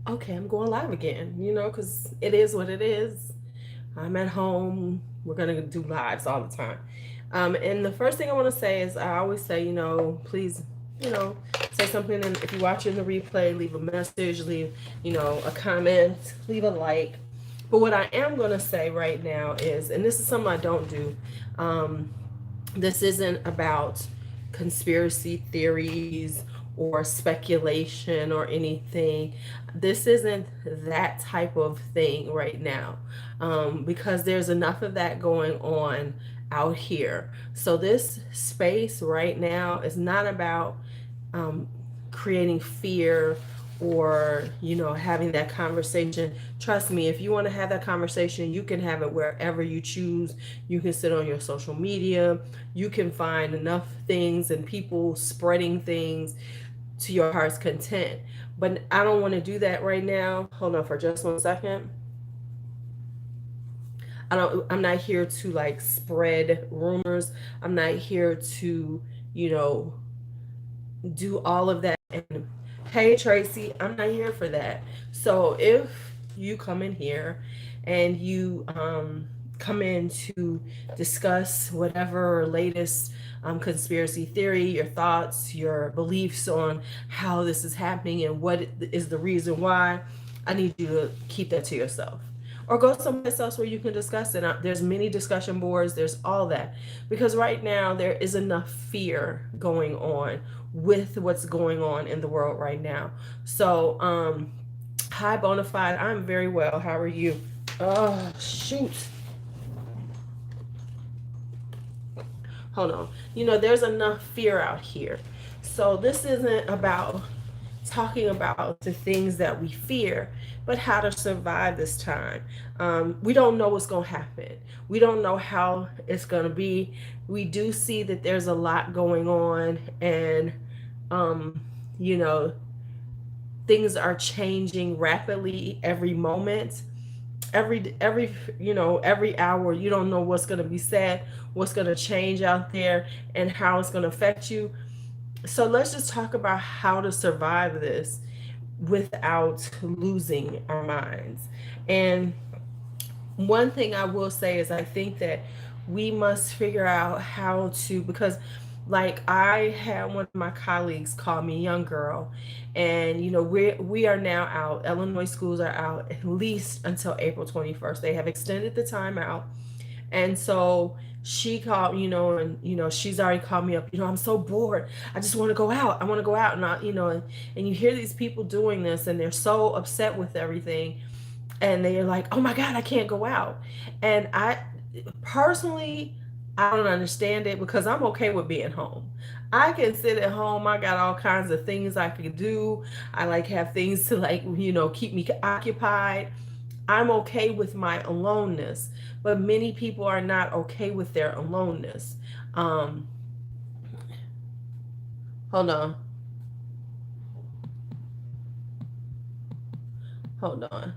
okay, I'm going live again, because it is what it is. I'm at home. We're going to do lives all the time. And the first thing I want to say is I always say, please, you know, say something. And if you're watching the replay, leave a message, leave, a comment, leave a like. But what I am going to say right now is, and this is something I don't do, um, this isn't about conspiracy theories or speculation or anything. This isn't that type of thing right now, because there's enough of that going on out here. So this space right now is not about um, creating fear or having that conversation. Trust me, if you want to have that conversation, you can have it wherever you choose. You can sit on your social media. You can find enough things and people spreading things to your heart's content. But I don't want to do that right now. Hold on for just 1 second. I'm not here to like spread rumors. I'm not here to, you know, do all of that. And hey, Tracy, I'm not here for that. So if you come in here and you come in to discuss whatever latest conspiracy theory, your thoughts, your beliefs on how this is happening and what is the reason why, I need you to keep that to yourself or go someplace else where you can discuss it. There's many discussion boards, there's all that. Because right now there is enough fear going on with what's going on in the world right now. So, hi, Bonafide. I'm very well. How are you? Oh, shoot. Hold on. There's enough fear out here. So, this isn't about talking about the things that we fear, but how to survive this time. We don't know what's going to happen. We don't know how it's going to be. We do see that there's a lot going on, and um, you know, things are changing rapidly every moment. Every hour, you don't know what's going to be said, what's going to change out there, and how it's going to affect you. So let's just talk about how to survive this without losing our minds. And one thing I will say is I think that we must figure out how to, because like I had one of my colleagues call me young girl, and we are now out. Illinois schools are out at least until April 21st. They have extended the time out. And so she called, and she's already called me up. I'm so bored. I just want to go out. I want to go out. And and you hear these people doing this, and they're so upset with everything, and they're like, "Oh my God, I can't go out." And I personally, I don't understand it because I'm okay with being home. I can sit at home. I got all kinds of things I could do. I like have things to like, keep me occupied. I'm okay with my aloneness, but many people are not okay with their aloneness. Um, hold on, hold on.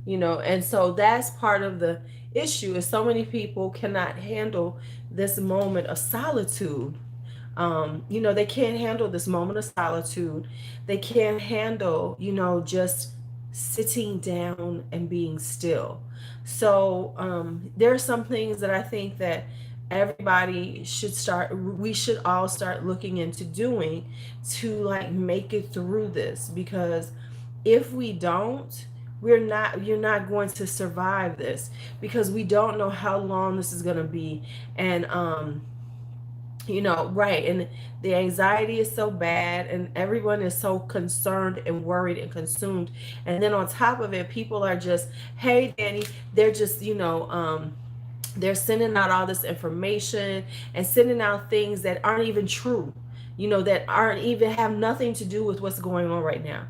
And so that's part of the issue is so many people cannot handle this moment of solitude. They can't handle this moment of solitude. They can't handle, just sitting down and being still. So there are some things that I think that we should all start looking into doing to like make it through this, because if we don't, you're not going to survive this, because we don't know how long this is going to be. And right. And the anxiety is so bad, and everyone is so concerned and worried and consumed. And then on top of it, people are just, hey, Danny, they're just, they're sending out all this information and sending out things that aren't even true, that aren't even have nothing to do with what's going on right now.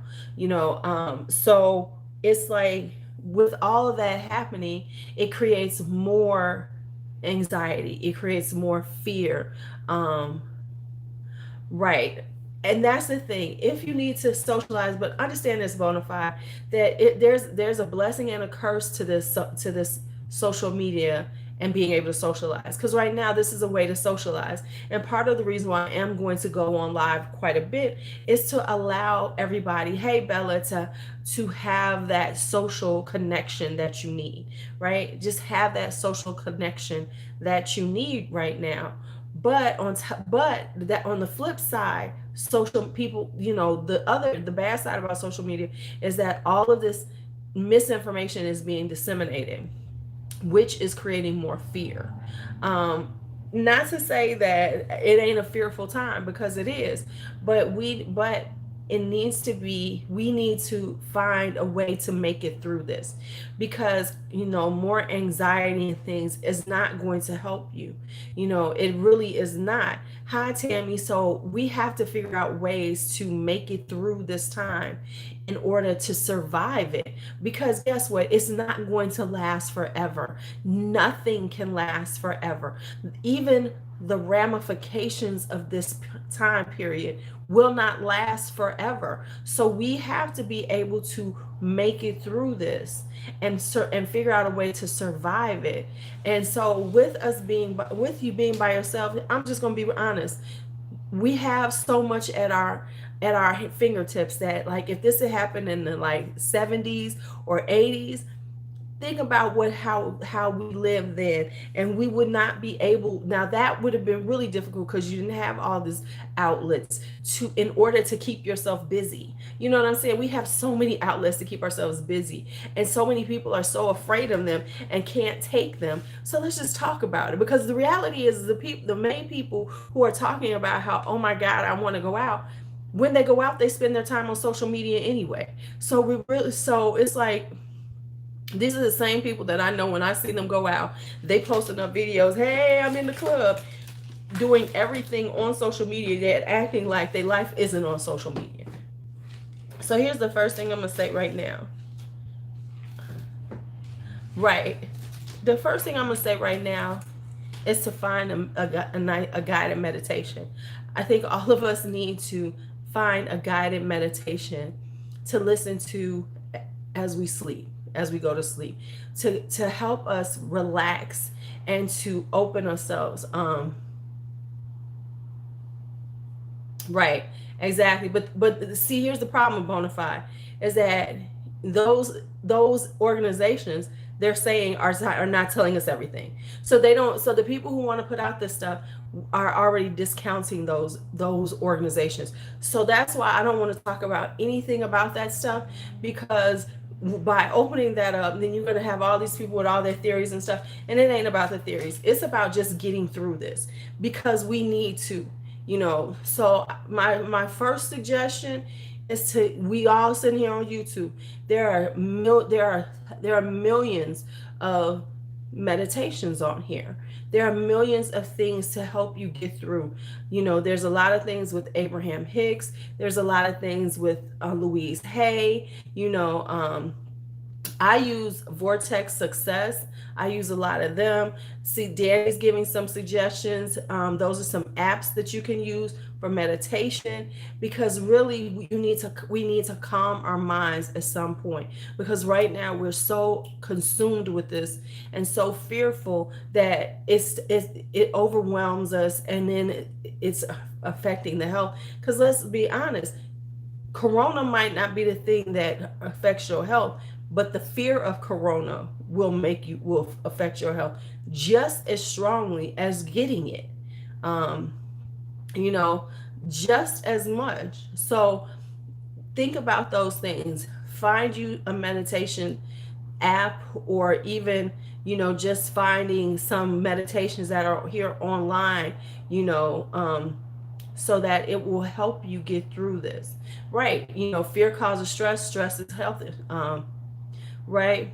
So it's like with all of that happening, it creates more anxiety, it creates more fear. um right. And that's the thing, if you need to socialize, but understand this, bona fide, that there's a blessing and a curse to this social media and being able to socialize. Because right now, this is a way to socialize. And part of the reason why I am going to go on live quite a bit is to allow everybody, hey Bella, to have that social connection that you need, right? Just have that social connection that you need right now. But but that on the flip side, social people, the bad side about social media is that all of this misinformation is being disseminated, which is creating more fear. Not to say that it ain't a fearful time, because it is, but it needs to be, we need to find a way to make it through this, because more anxiety and things is not going to help you. It really is not. Hi Tammy. So we have to figure out ways to make it through this time in order to survive it, because guess what, it's not going to last forever. Nothing can last forever. Even the ramifications of this time period will not last forever. So we have to be able to make it through this and figure out a way to survive it. And so with you being by yourself, I'm just going to be honest. We have so much at our fingertips that, like, if this had happened in the like 70s or 80s, think about how we lived then, and we would not be able. Now that would have been really difficult because you didn't have all these outlets in order to keep yourself busy. You know what I'm saying? We have so many outlets to keep ourselves busy, and so many people are so afraid of them and can't take them. So let's just talk about it, because the reality is the main people who are talking about how, oh my God, I want to go out. When they go out, they spend their time on social media anyway. So it's like, these are the same people that I know, when I see them go out, they posting up videos, hey, I'm in the club, doing everything on social media, they're acting like their life isn't on social media. So here's the first thing I'm going to say right now. Right. The first thing I'm going to say right now is to find a guided meditation. I think all of us need to find a guided meditation to listen to as we sleep, as we go to sleep, to help us relax and to open ourselves. Right, exactly. But see, here's the problem with Bonafide, is that those organizations, they're saying are not telling us everything. So they don't. So the people who want to put out this stuff are already discounting those organizations. So that's why I don't want to talk about anything about that stuff, because by opening that up, then you're going to have all these people with all their theories and stuff, and it ain't about the theories. It's about just getting through this, because we need to, So my first suggestion is we all sitting here on YouTube. There are millions of meditations on here. There are millions of things to help you get through. There's a lot of things with Abraham Hicks. There's a lot of things with Louise Hay. I use Vortex Success. I use a lot of them. See, Danny's giving some suggestions. Those are some apps that you can use for meditation, because really we need to calm our minds at some point, because right now we're so consumed with this and so fearful that it overwhelms us, and then it's affecting the health. Because let's be honest, Corona might not be the thing that affects your health, but the fear of Corona will affect your health just as strongly as getting it. Just as much. So think about those things. Find you a meditation app, or even, just finding some meditations that are here online, so that it will help you get through this. Right. Fear causes stress. Stress is healthy. Right.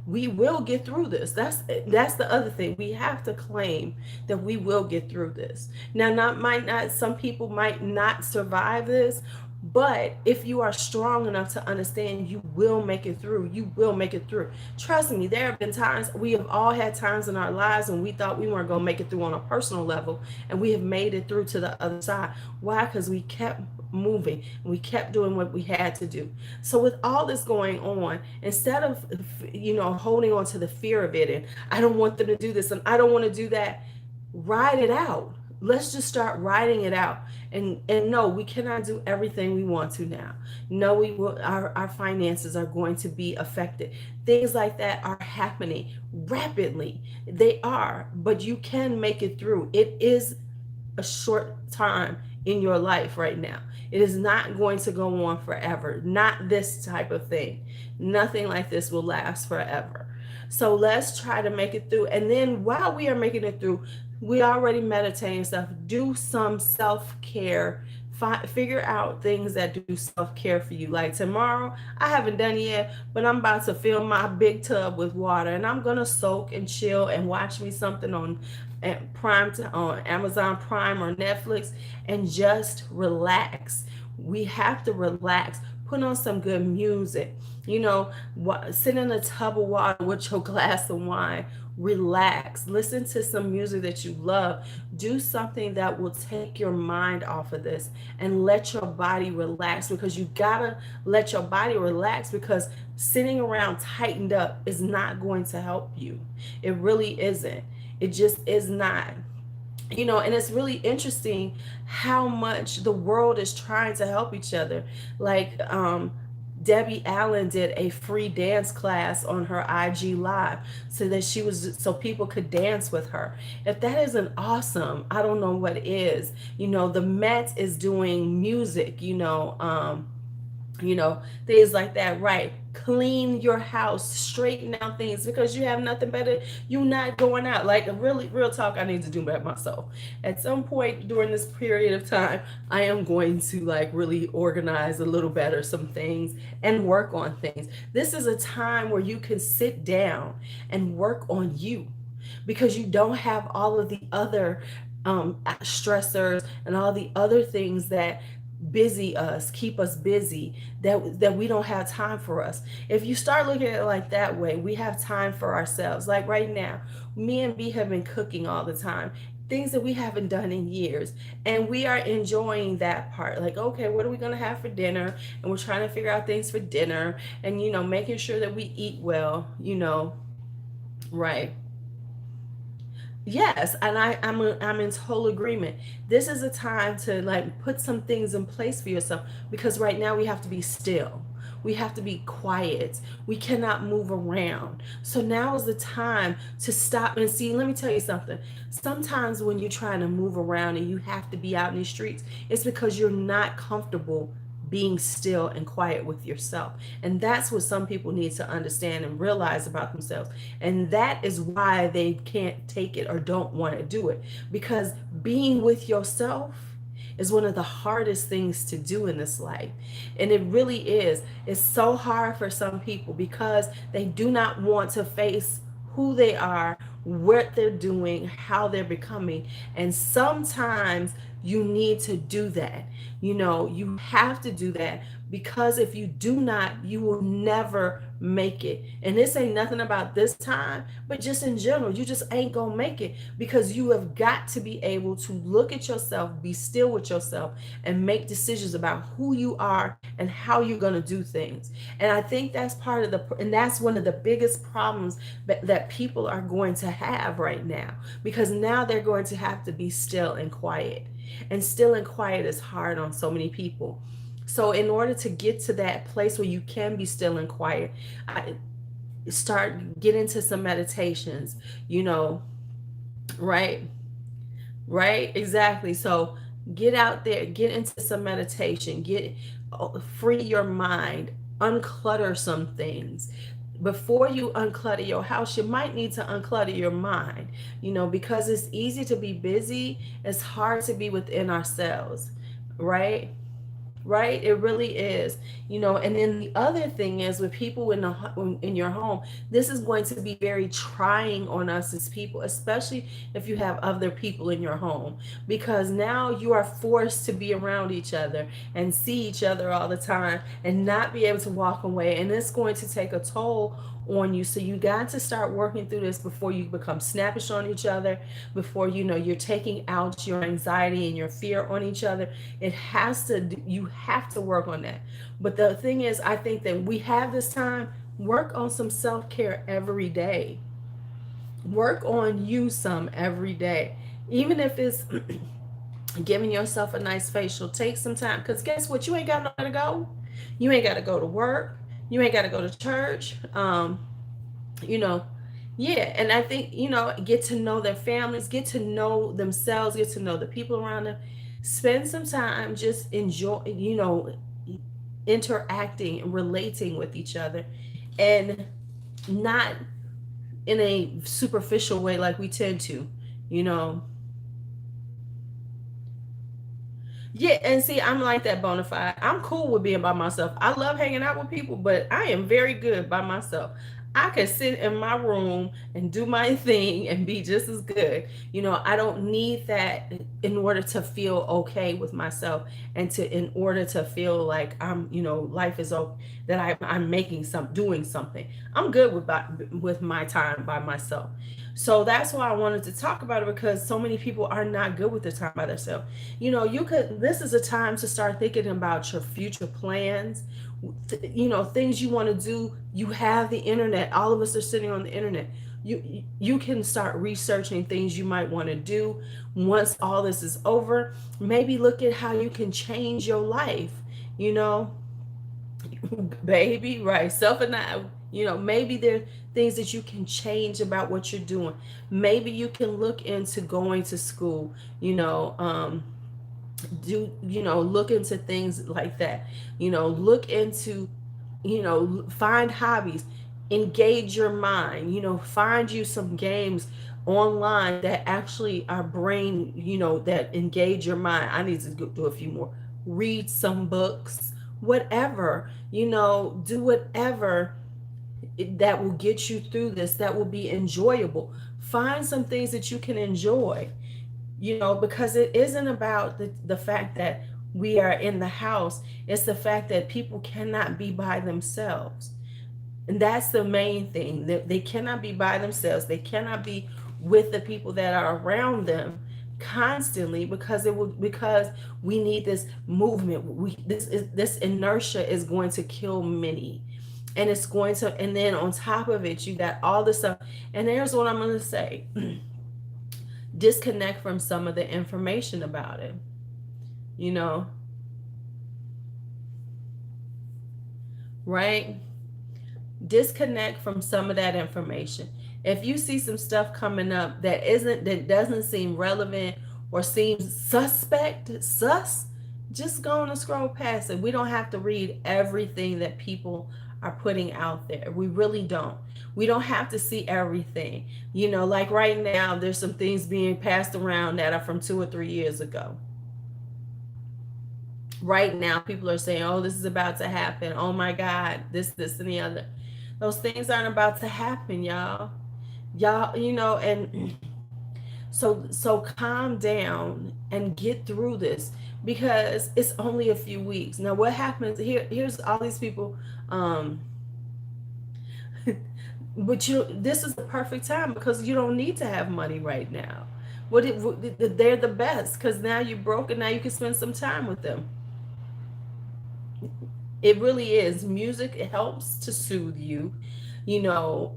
We will get through this. That's the other thing. We have to claim that we will get through this. Now, some people might not survive this, but if you are strong enough to understand, you will make it through. You will make it through. Trust me, there have been times, we have all had times in our lives when we thought we weren't going to make it through on a personal level, and we have made it through to the other side. Why? Because we kept moving. We kept doing what we had to do. So with all this going on, instead of holding on to the fear of it, and I don't want them to do this and I don't want to do that, ride it out. Let's just start writing it out. And no, we cannot do everything we want to now. No, we will, our finances are going to be affected. Things like that are happening rapidly. They are, but you can make it through. It is a short time in your life right now. It is not going to go on forever. Not this type of thing. Nothing like this will last forever. So let's try to make it through. And then while we are making it through, we already meditating stuff. Do some self-care. Figure out things that do self-care for you. Like tomorrow, I haven't done it yet, but I'm about to fill my big tub with water, and I'm gonna soak and chill and watch me something on on Amazon Prime or Netflix, and just relax. We have to relax. Put on some good music. Sit in a tub of water with your glass of wine. Relax. Listen to some music that you love. Do something that will take your mind off of this and let your body relax, because you gotta let your body relax, because sitting around tightened up is not going to help you. It really isn't. It just is not. And it's really interesting how much the world is trying to help each other. Like Debbie Allen did a free dance class on her IG live so people could dance with her. If that isn't awesome, I don't know what is. The Met is doing music, things like that, right? Clean your house, straighten out things, because you have nothing better. You're not going out. Like, really, real talk, I need to do that myself. At some point during this period of time, I am going to really organize a little better some things and work on things. This is a time where you can sit down and work on you, because you don't have all of the other stressors and all the other things that keep us busy, that we don't have time for us. If you start looking at it like that way, we have time for ourselves. Like right now, me and B have been cooking all the time, things that we haven't done in years, and we are enjoying that part. Like, okay, what are we going to have for dinner? And we're trying to figure out things for dinner, and making sure that we eat well, right? Yes, and I'm in total agreement. This is a time to put some things in place for yourself, because right now we have to be still. We have to be quiet. We cannot move around. So now is the time to stop and see. Let me tell you something. Sometimes when you're trying to move around and you have to be out in the streets, it's because you're not comfortable being still and quiet with yourself. And that's what some people need to understand and realize about themselves. And that is why they can't take it or don't want to do it. Because being with yourself is one of the hardest things to do in this life. And it really is. It's so hard for some people because they do not want to face who they are, what they're doing, how they're becoming. And sometimes you need to do that. You have to do that, because if you do not, you will never make it. And this ain't nothing about this time, but just in general, you just ain't gonna make it, because you have got to be able to look at yourself, be still with yourself, and make decisions about who you are and how you're gonna do things. And I think that's and that's one of the biggest problems that people are going to have right now, because now they're going to have to be still and quiet. And still and quiet is hard on so many people. So in order to get to that place where you can be still and quiet, get into some meditations, right? Right? Exactly. So get out there, get into some meditation, free your mind, unclutter some things. Before you unclutter your house, you might need to unclutter your mind, because it's easy to be busy. It's hard to be within ourselves, right? right? It really is, and then the other thing is, with people in your home, this is going to be very trying on us as people, especially if you have other people in your home, because now you are forced to be around each other and see each other all the time and not be able to walk away, and it's going to take a toll on you. So you got to start working through this before you become snappish on each other, before you're taking out your anxiety and your fear on each other. You have to work on that. But the thing is, I think that we have this time. Work on some self-care every day. Work on you some every day. Even if it's giving yourself a nice facial, take some time, because guess what, you ain't got nowhere to go. You ain't got to go to work. You ain't got to go to church. You know yeah, and I think, get to know their families, get to know themselves, get to know the people around them. Spend some time just enjoy, interacting and relating with each other, and not in a superficial way like we tend to, you know Yeah, and see, I'm like that, bona fide. I'm cool with being by myself. I love hanging out with people, but I am very good by myself. I can sit in my room and do my thing and be just as good. I don't need that in order to feel okay with myself, and in order to feel like life is okay, that I'm doing something. I'm good with my time by myself. So that's why I wanted to talk about it, because so many people are not good with their time by themselves. This is a time to start thinking about your future plans, things you want to do. You have the internet. All of us are sitting on the internet. You can start researching things you might want to do once all this is over. Maybe look at how you can change your life, you know baby, right? Self and maybe there are things that you can change about what you're doing. Maybe you can look into going to school, look into things like that. Look into, find hobbies, engage your mind, find you some games online that actually are brain, that engage your mind. I need to do a few more. Read some books, whatever, do whatever that will get you through this, that will be enjoyable. Find some things that you can enjoy, because it isn't about the fact that we are in the house. It's the fact that people cannot be by themselves. And that's the main thing, that they cannot be by themselves. They cannot be with the people that are around them constantly, because we need this movement. This inertia is going to kill many. And it's going to, and then on top of it, you got all this stuff. And here's what I'm going to say. Disconnect from some of the information about it, you know right? Disconnect from some of that information. If you see some stuff coming up that doesn't seem relevant or seems sus, just go on and scroll past it. We don't have to read everything that people are putting out there. We really don't. We don't have to see everything. Like right now, there's some things being passed around that are from 2 or 3 years ago. Right now, people are saying, oh, this is about to happen. Oh my God, this, and the other. Those things aren't about to happen, y'all. And so calm down and get through this, because it's only a few weeks. Now, what happens here's all these people, but this is the perfect time, because you don't need to have money right now. They're the best, because now you're broke and now you can spend some time with them. It really is. Music, it helps to soothe you, you know,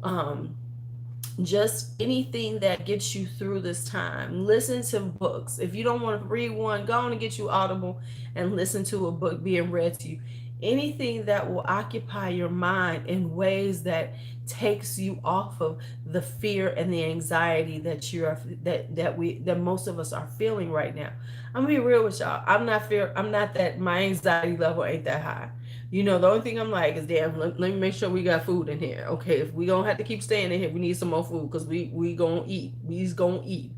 just anything that gets you through this time. Listen to books. If you don't want to read one, go on and get you Audible and listen to a book being read to you. Anything that will occupy your mind in ways that takes you off of the fear and the anxiety that most of us are feeling right now. I'm gonna be real with y'all. I'm not that, my anxiety level ain't that high. The only thing I'm like is, damn, let me make sure we got food in here. Okay, if we gonna have to keep staying in here, we need some more food, because we gonna eat. We's gonna eat.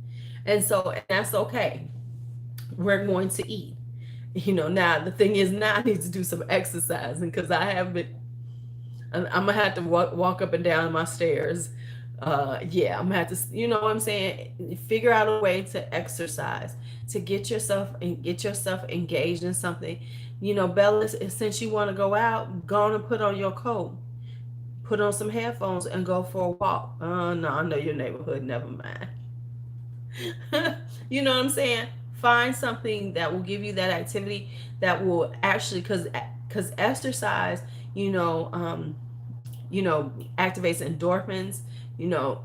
And that's okay. We're going to eat. Now the thing is, now I need to do some exercising because I haven't. I'm gonna have to walk up and down my stairs. Yeah, I'm gonna have to, what I'm saying, figure out a way to exercise, to get yourself engaged in something. Bella, since you want to go out, go on and put on your coat, put on some headphones, and go for a walk. No, I know your neighborhood. Never mind. You know what I'm saying? Find something that will give you that activity that will actually, because exercise, you know, um, activates endorphins. You know,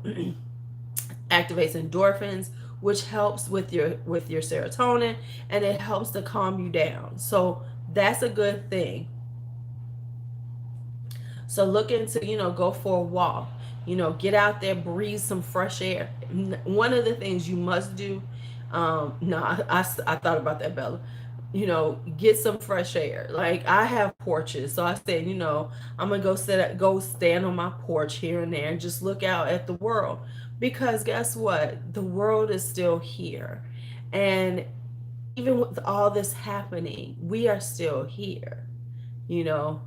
activates endorphins, which helps with your serotonin, and it helps to calm you down. So that's a good thing. So look into, go for a walk, get out there, breathe some fresh air. One of the things you must do, no, I thought about that, Bella. Get some fresh air. Like, I have porches, so I said, I'm gonna go stand on my porch here and there and just look out at the world, because guess what? The world is still here, and even with all this happening, we are still here. You know,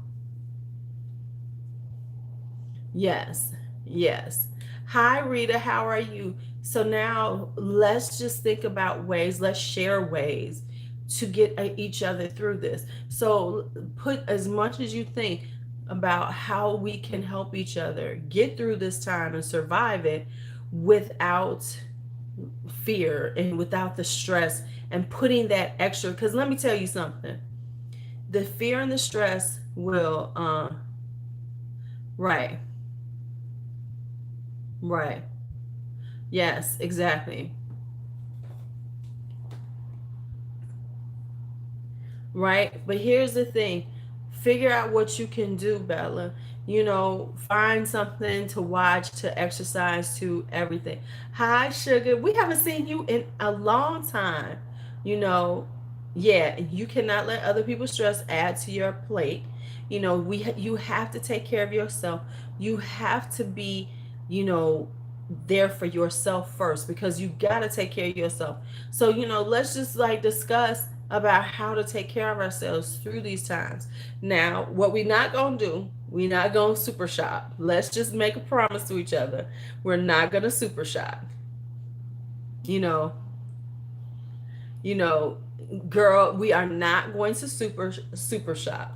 Yes, yes. Hi, Rita, how are you? So now let's just think about ways, let's share ways to get each other through this. So put as much as you think about how we can help each other get through this time and survive it without fear and without the stress, and putting that extra, because let me tell you something, the fear and the stress will, right, right. Yes, exactly. Right? But here's the thing, figure out what you can do, Bella. Find something to watch, to exercise, to everything. Hi, Sugar. We haven't seen you in a long time. You know, yeah, you cannot let other people's stress add to your plate. You have to take care of yourself. You have to be, you know, there for yourself first, because you got to take care of yourself. So, let's just like discuss about how to take care of ourselves through these times. Now, what we're not going to do, we're not going to super shop. Let's just make a promise to each other. We're not going to super shop. You know, you know, Girl, we are not going to super shop.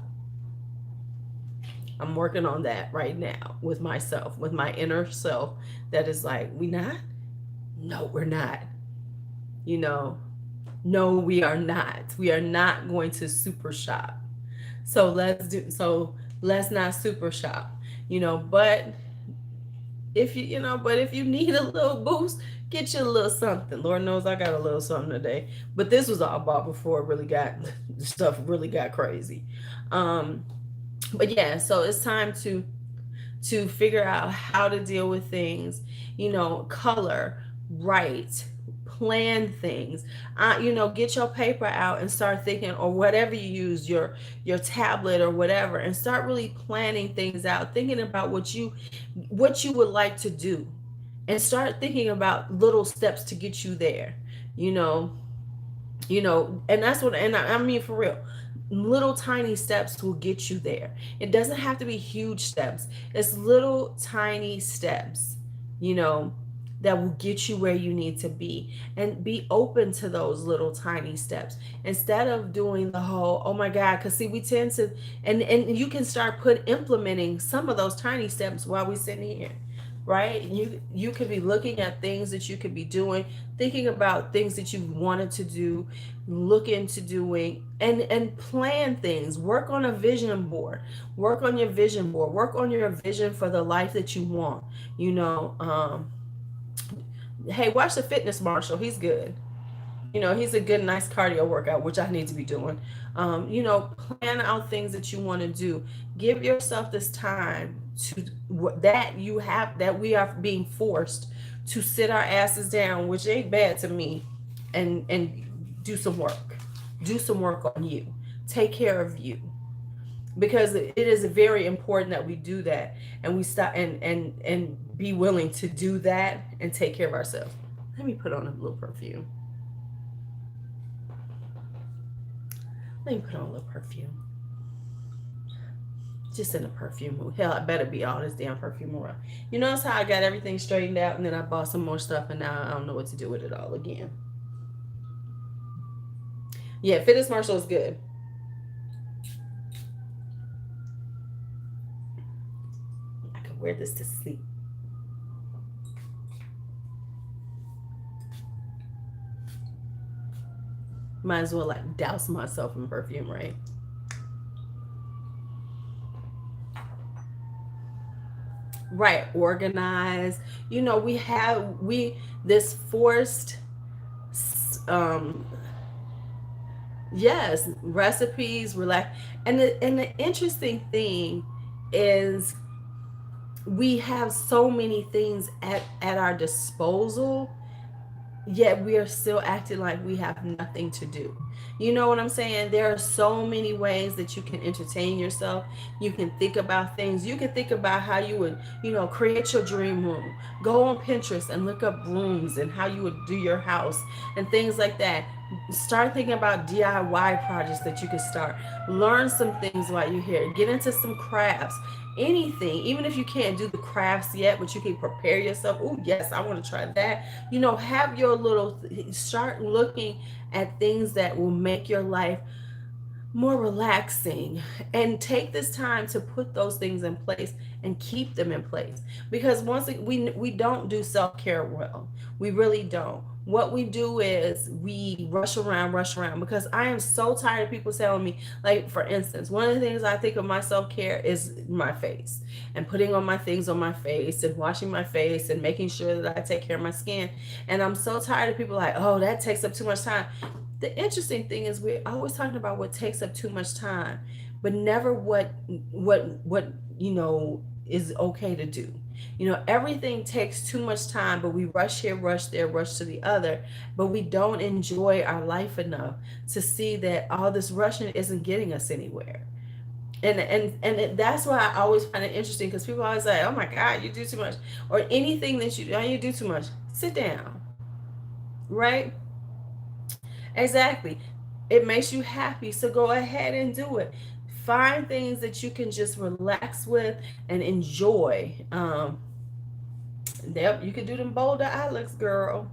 I'm working on that right now with myself, with my inner self that is like, we not? No, we're not. You know, no, we are not. We are not going to super shop. So let's not super shop. But if you need a little boost, get you a little something. Lord knows I got a little something today. But this was all bought before it really got stuff really got crazy. Um, but yeah, so it's time to figure out how to deal with things, color, write, plan things. Get your paper out and start thinking, or whatever you use, your tablet or whatever, and start really planning things out, thinking about what you would like to do, and start thinking about little steps to get you there. You know, and that's what, and I mean for real, little tiny steps will get you there. It doesn't have to be huge steps. It's little tiny steps, you know that will get you where you need to be, and be open to those little tiny steps, instead of doing the whole, oh my god, because see, we tend to, and you can start implementing some of those tiny steps while we're sitting here, right? You could be looking at things that you could be doing, thinking about things that you wanted to do, look into doing, and plan things. Work on a vision board. Work on your vision board. Work on your vision for the life that you want. Hey, watch the fitness Marshall. He's good. He's a good, nice cardio workout, which I need to be doing. Plan out things that you want to do. Give yourself this time to that we are being forced to sit our asses down, which ain't bad to me, and do some work. Do some work on you. Take care of you, because it is very important that we do that, and we stop and be willing to do that and take care of ourselves. Let me put on a little perfume. Let me put on a little perfume. Just in a perfume mood. Hell, I better be all this damn perfume around. You notice how I got everything straightened out and then I bought some more stuff and now I don't know what to do with it all again. Yeah, Fitness Marshall is good. I could wear this to sleep. Might as well like douse myself in perfume, right? Right, organize. You know, we this forced um yes, recipes, relax. And the interesting thing is we have so many things at our disposal, yet we are still acting like we have nothing to do. You know what I'm saying? There are so many ways that you can entertain yourself. You can think about things. You can think about how you would, create your dream room. Go on Pinterest and look up rooms and how you would do your house and things like that. Start thinking about DIY projects that you could start. Learn some things while you're here. Get into some crafts. Anything, even if you can't do the crafts yet, but you can prepare yourself. Oh, yes, I want to try that. Have your little, start looking at things that will make your life more relaxing, and take this time to put those things in place and keep them in place, because we don't do self-care well. We really don't. What we do is we rush around, because I am so tired of people telling me, like, for instance, one of the things I think of my self-care is my face and putting on my things on my face and washing my face and making sure that I take care of my skin. And I'm so tired of people like, oh, that takes up too much time. The interesting thing is we're always talking about what takes up too much time, but never what is okay to do. Everything takes too much time, but we rush here, rush there, rush to the other, but we don't enjoy our life enough to see that all this rushing isn't getting us anywhere. That's why I always find it interesting, because people always say, oh my God, you do too much, or anything that you do too much. Sit down, right? Exactly. It makes you happy, so go ahead and do it. Find things that you can just relax with and enjoy. Yep, you can do them bolder eyelids, girl.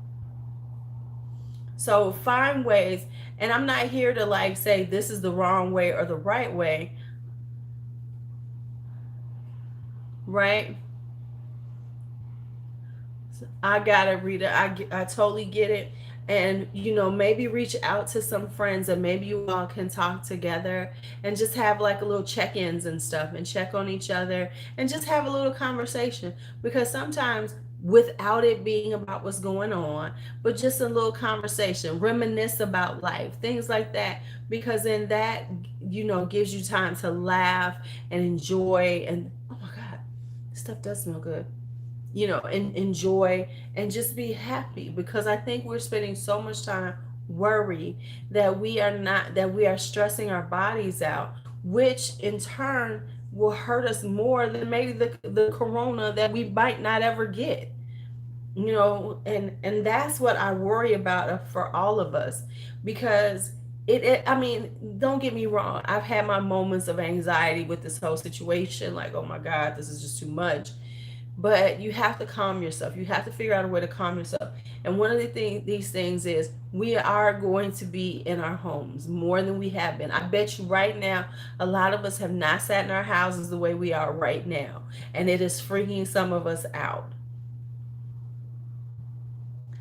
So find ways, and I'm not here to like say this is the wrong way or the right way, right? I got it, Rita. I totally get it. And, maybe reach out to some friends, and maybe you all can talk together and just have like a little check-ins and stuff and check on each other and just have a little conversation. Because sometimes, without it being about what's going on, but just a little conversation, reminisce about life, things like that. Because then that, gives you time to laugh and enjoy. And oh my God, this stuff does smell good. And enjoy and just be happy, because I think we're spending so much time worried that we are stressing our bodies out, which in turn will hurt us more than maybe the corona that we might not ever get. And that's what I worry about for all of us, because I mean, don't get me wrong, I've had my moments of anxiety with this whole situation, like, oh my God, this is just too much. But you have to calm yourself. You have to figure out a way to calm yourself. And one of these things is we are going to be in our homes more than we have been. I bet you right now, a lot of us have not sat in our houses the way we are right now. And it is freaking some of us out.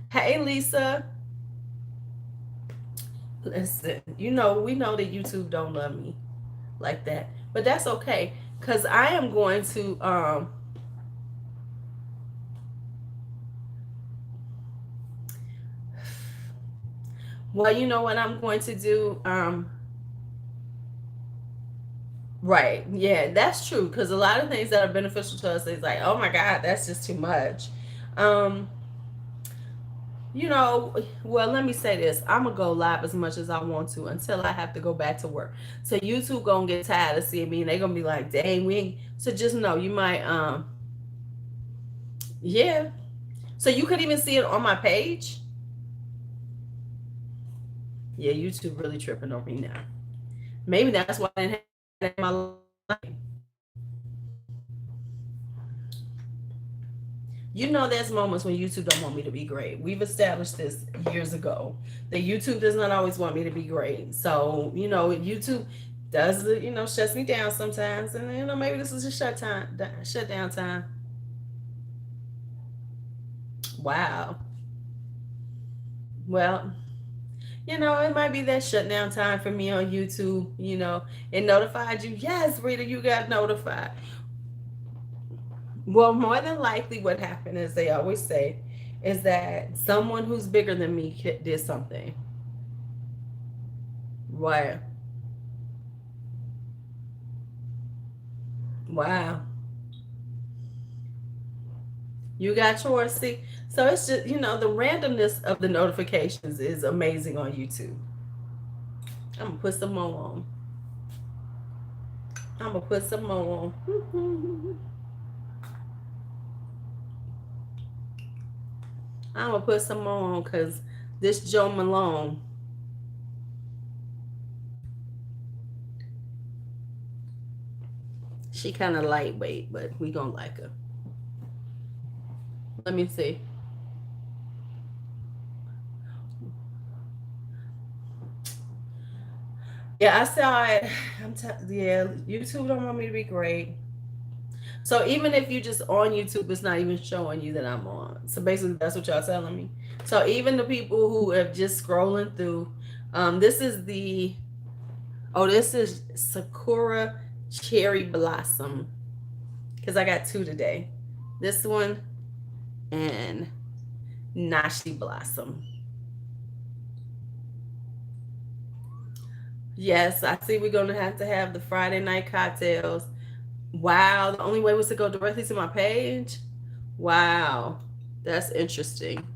Hey, Lisa. Listen, we know that YouTube don't love me like that. But that's okay. Because I am going to well, you know what I'm going to do? Right. Yeah, that's true. Because a lot of things that are beneficial to us is like, oh my God, that's just too much. Um, well, let me say this. I'm going to go live as much as I want to until I have to go back to work. So YouTube going to get tired of seeing me, and they're going to be like, dang, we ain't. So just know you might, yeah. So you could even see it on my page. Yeah, YouTube really tripping on me now. Maybe that's why I didn't have it in my life. You know, there's moments when YouTube don't want me to be great. We've established this years ago. That YouTube does not always want me to be great. So, YouTube does, shuts me down sometimes. And, maybe this is a shutdown time. Wow. Well, it might be that shutdown time for me on YouTube. It notified you. Yes, Rita, you got notified. Well, more than likely, what happened is they always say is that someone who's bigger than me did something. Right. Wow. You got yours. See, so it's just, the randomness of the notifications is amazing on YouTube. I'm gonna put some more on. I'm gonna put some more on. I'm gonna put some more on because this Joe Malone, she kind of lightweight, but we gonna like her. Let me see. Yeah, I saw it. Yeah, YouTube don't want me to be great. So even if you just on YouTube, it's not even showing you that I'm on. So basically, that's what y'all telling me. So even the people who have just scrolling through, this is this is Sakura Cherry Blossom, because I got two today. This one and Nashi Blossom. Yes, I see we're going to have the Friday night cocktails. Wow, the only way was to go directly to my page? Wow, that's interesting.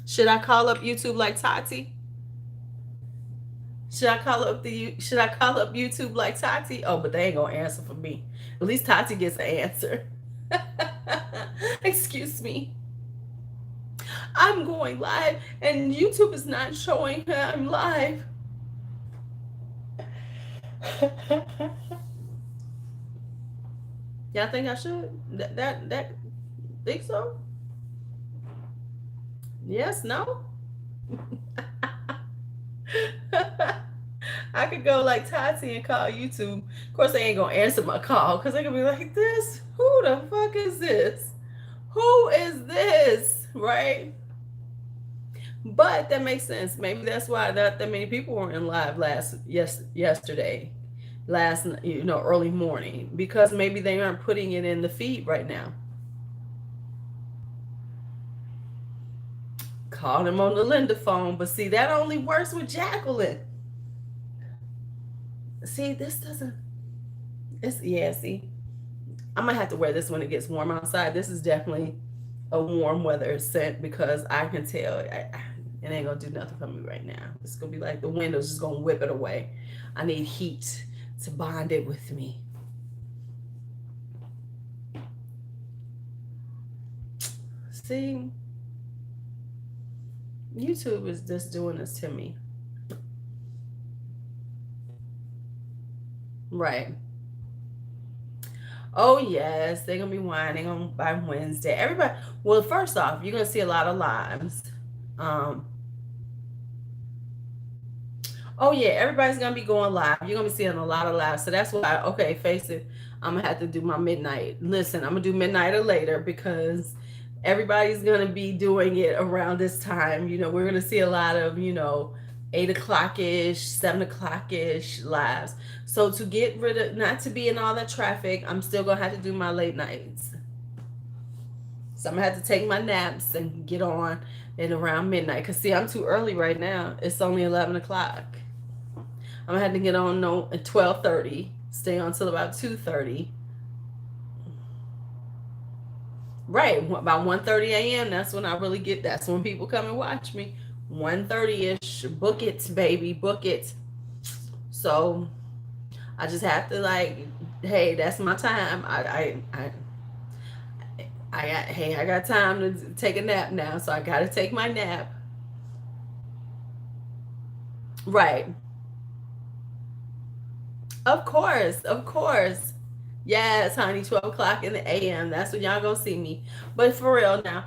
Should I call up YouTube like Tati? Should I call up YouTube like Tati? Oh, but they ain't gonna answer for me. At least Tati gets an answer. Excuse me. I'm going live and YouTube is not showing I'm live. Y'all think I should? That think so? Yes, no? I could go like Tati and call YouTube. Of course, they ain't gonna answer my call because they're gonna be like, "This? Who the fuck is this? Who is this?" Right? But that makes sense. Maybe that's why that many people were in live yesterday, early morning, because maybe they aren't putting it in the feed right now. Call them on the Linda phone, but see, that only works with Jacqueline. See, this doesn't. See, I'm gonna have to wear this when it gets warm outside. This is definitely a warm weather scent because I can tell it ain't gonna do nothing for me right now. It's gonna be like the window's just gonna whip it away. I need heat to bond it with me. See, YouTube is just doing this to me. Right. Oh yes, they're gonna be whining on by Wednesday. Everybody. Well, first off, you're gonna see a lot of lives. Um, oh yeah, everybody's gonna be going live. You're gonna be seeing a lot of lives. So that's why. Okay, face it. I'm gonna have to do my midnight. Listen, I'm gonna do midnight or later because everybody's gonna be doing it around this time. We're gonna see a lot of 8 o'clock ish, 7 o'clock ish lives. So to get rid of, not to be in all that traffic, I'm still gonna have to do my late nights. So I'm gonna have to take my naps and get on at around midnight. Cause see, I'm too early right now. It's only 11 o'clock. I'm gonna have to get on at 12:30. Stay on till about 2:30. Right, about 1:30 a.m. That's when I really get. That's when people come and watch me. 1:30 ish. Book it, baby. Book it. So I just have to hey, that's my time. I got time to take a nap now, so I got to take my nap. Right. Of course, of course. Yes, honey, 12 o'clock in the AM. That's when y'all gonna see me. But for real now,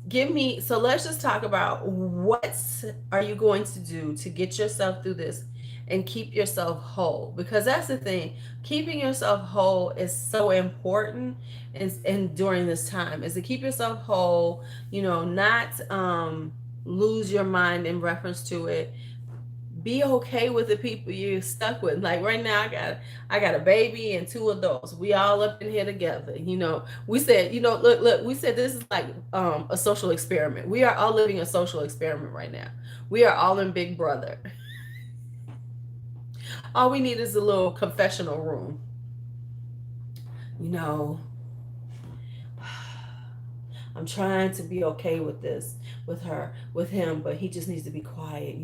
give me, so let's just talk about what are you going to do to get yourself through this and keep yourself whole, because that's the thing. Keeping yourself whole is so important, and during this time is to keep yourself whole, not lose your mind in reference to it. Be okay with the people you're stuck with. Like right now, I got a baby and two adults. We all up in here together. We said, look, we said this is like a social experiment. We are all living a social experiment right now. We are all in Big Brother. All we need is a little confessional room. You know, I'm trying to be okay with this, with her, with him, but he just needs to be quiet.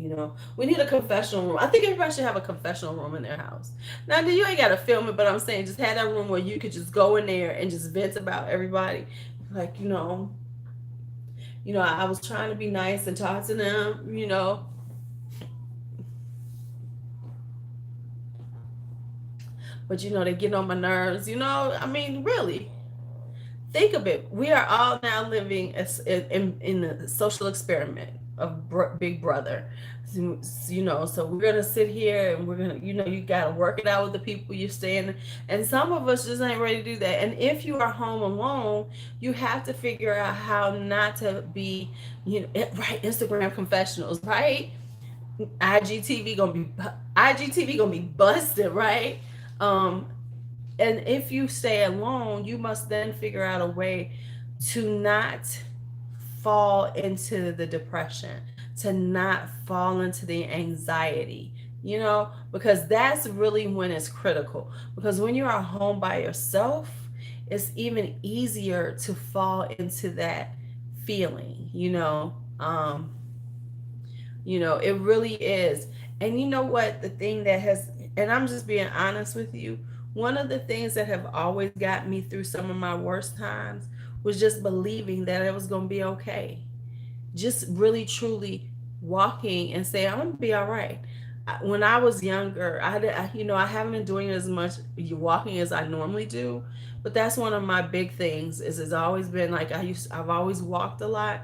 We need a confessional room. I think everybody should have a confessional room in their house. Now, you ain't got to film it, but I'm saying just have that room where you could just go in there and just vent about everybody. Like, I was trying to be nice and talk to them. But they get on my nerves. I mean, really. Think of it. We are all now living in a social experiment of Big Brother. So we're gonna sit here and we're gonna, you gotta work it out with the people you're staying. And some of us just ain't ready to do that. And if you are home alone, you have to figure out how not to be, right? Instagram confessionals, right? IGTV gonna be busted, right? Um, and if you stay alone, you must then figure out a way to not fall into the depression, to not fall into the anxiety, because that's really when it's critical. Because when you are home by yourself, it's even easier to fall into that feeling, it really is. And you know what? The thing that has, and I'm just being honest with you, one of the things that have always got me through some of my worst times was just believing that it was going to be okay. Just really, truly walking and saying, I'm going to be all right. When I was younger, I haven't been doing as much walking as I normally do, but that's one of my big things. It's always been like I've always walked a lot,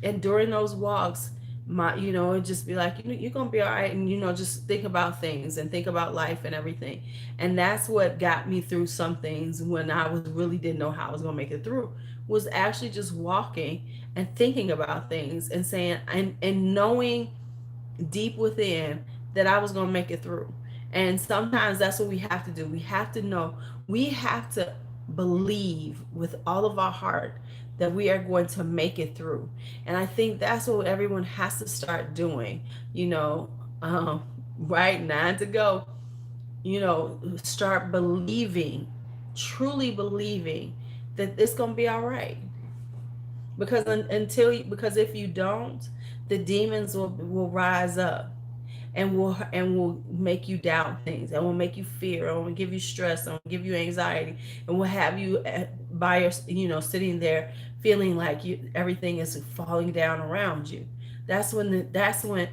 and during those walks, it'd just be like, you're gonna be all right, and just think about things and think about life and everything. And that's what got me through some things when I was really didn't know how I was gonna make it through, was actually just walking and thinking about things and saying, and knowing deep within that I was gonna make it through. And sometimes that's what we have to do. We have to know, we have to believe with all of our heart that we are going to make it through. And I think that's what everyone has to start doing, right? 9 to go, start believing, truly believing that it's going to be all right. Because if you don't, the demons will rise up and will make you doubt things, and will make you fear, and will give you stress, and will give you anxiety, and will have you by your, sitting there feeling like everything is falling down around you. That's when,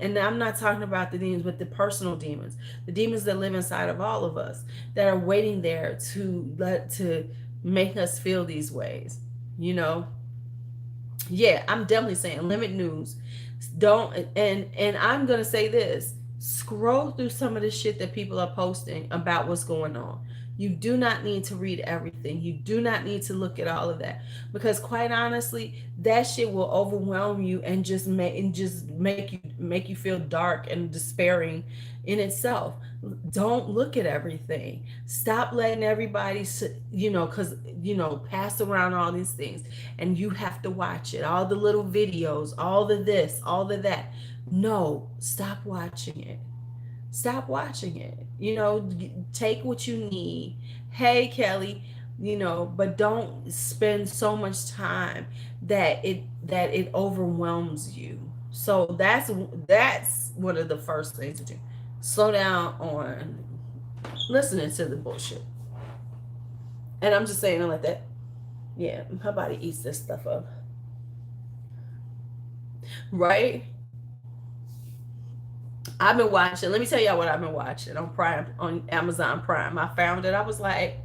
and I'm not talking about the demons, but the personal demons, the demons that live inside of all of us, that are waiting there to make us feel these ways. Yeah, I'm definitely saying limit news. Don't, and I'm gonna say this: scroll through some of the shit that people are posting about what's going on. You do not need to read everything. You do not need to look at all of that, because quite honestly, that shit will overwhelm you and just make you feel dark and despairing in itself. Don't look at everything. Stop letting everybody, because pass around all these things, and you have to watch it. All the little videos, all the this, all the that. No, stop watching it. Stop watching it. Take what you need. Hey, Kelly, but don't spend so much time that it overwhelms you. So that's one of the first things to do. Slow down on listening to the bullshit. And I'm just saying it like that. Yeah, my body eats this stuff up. Right? I've been watching. Let me tell y'all what I've been watching on Prime, on Amazon Prime. I found it. I was like,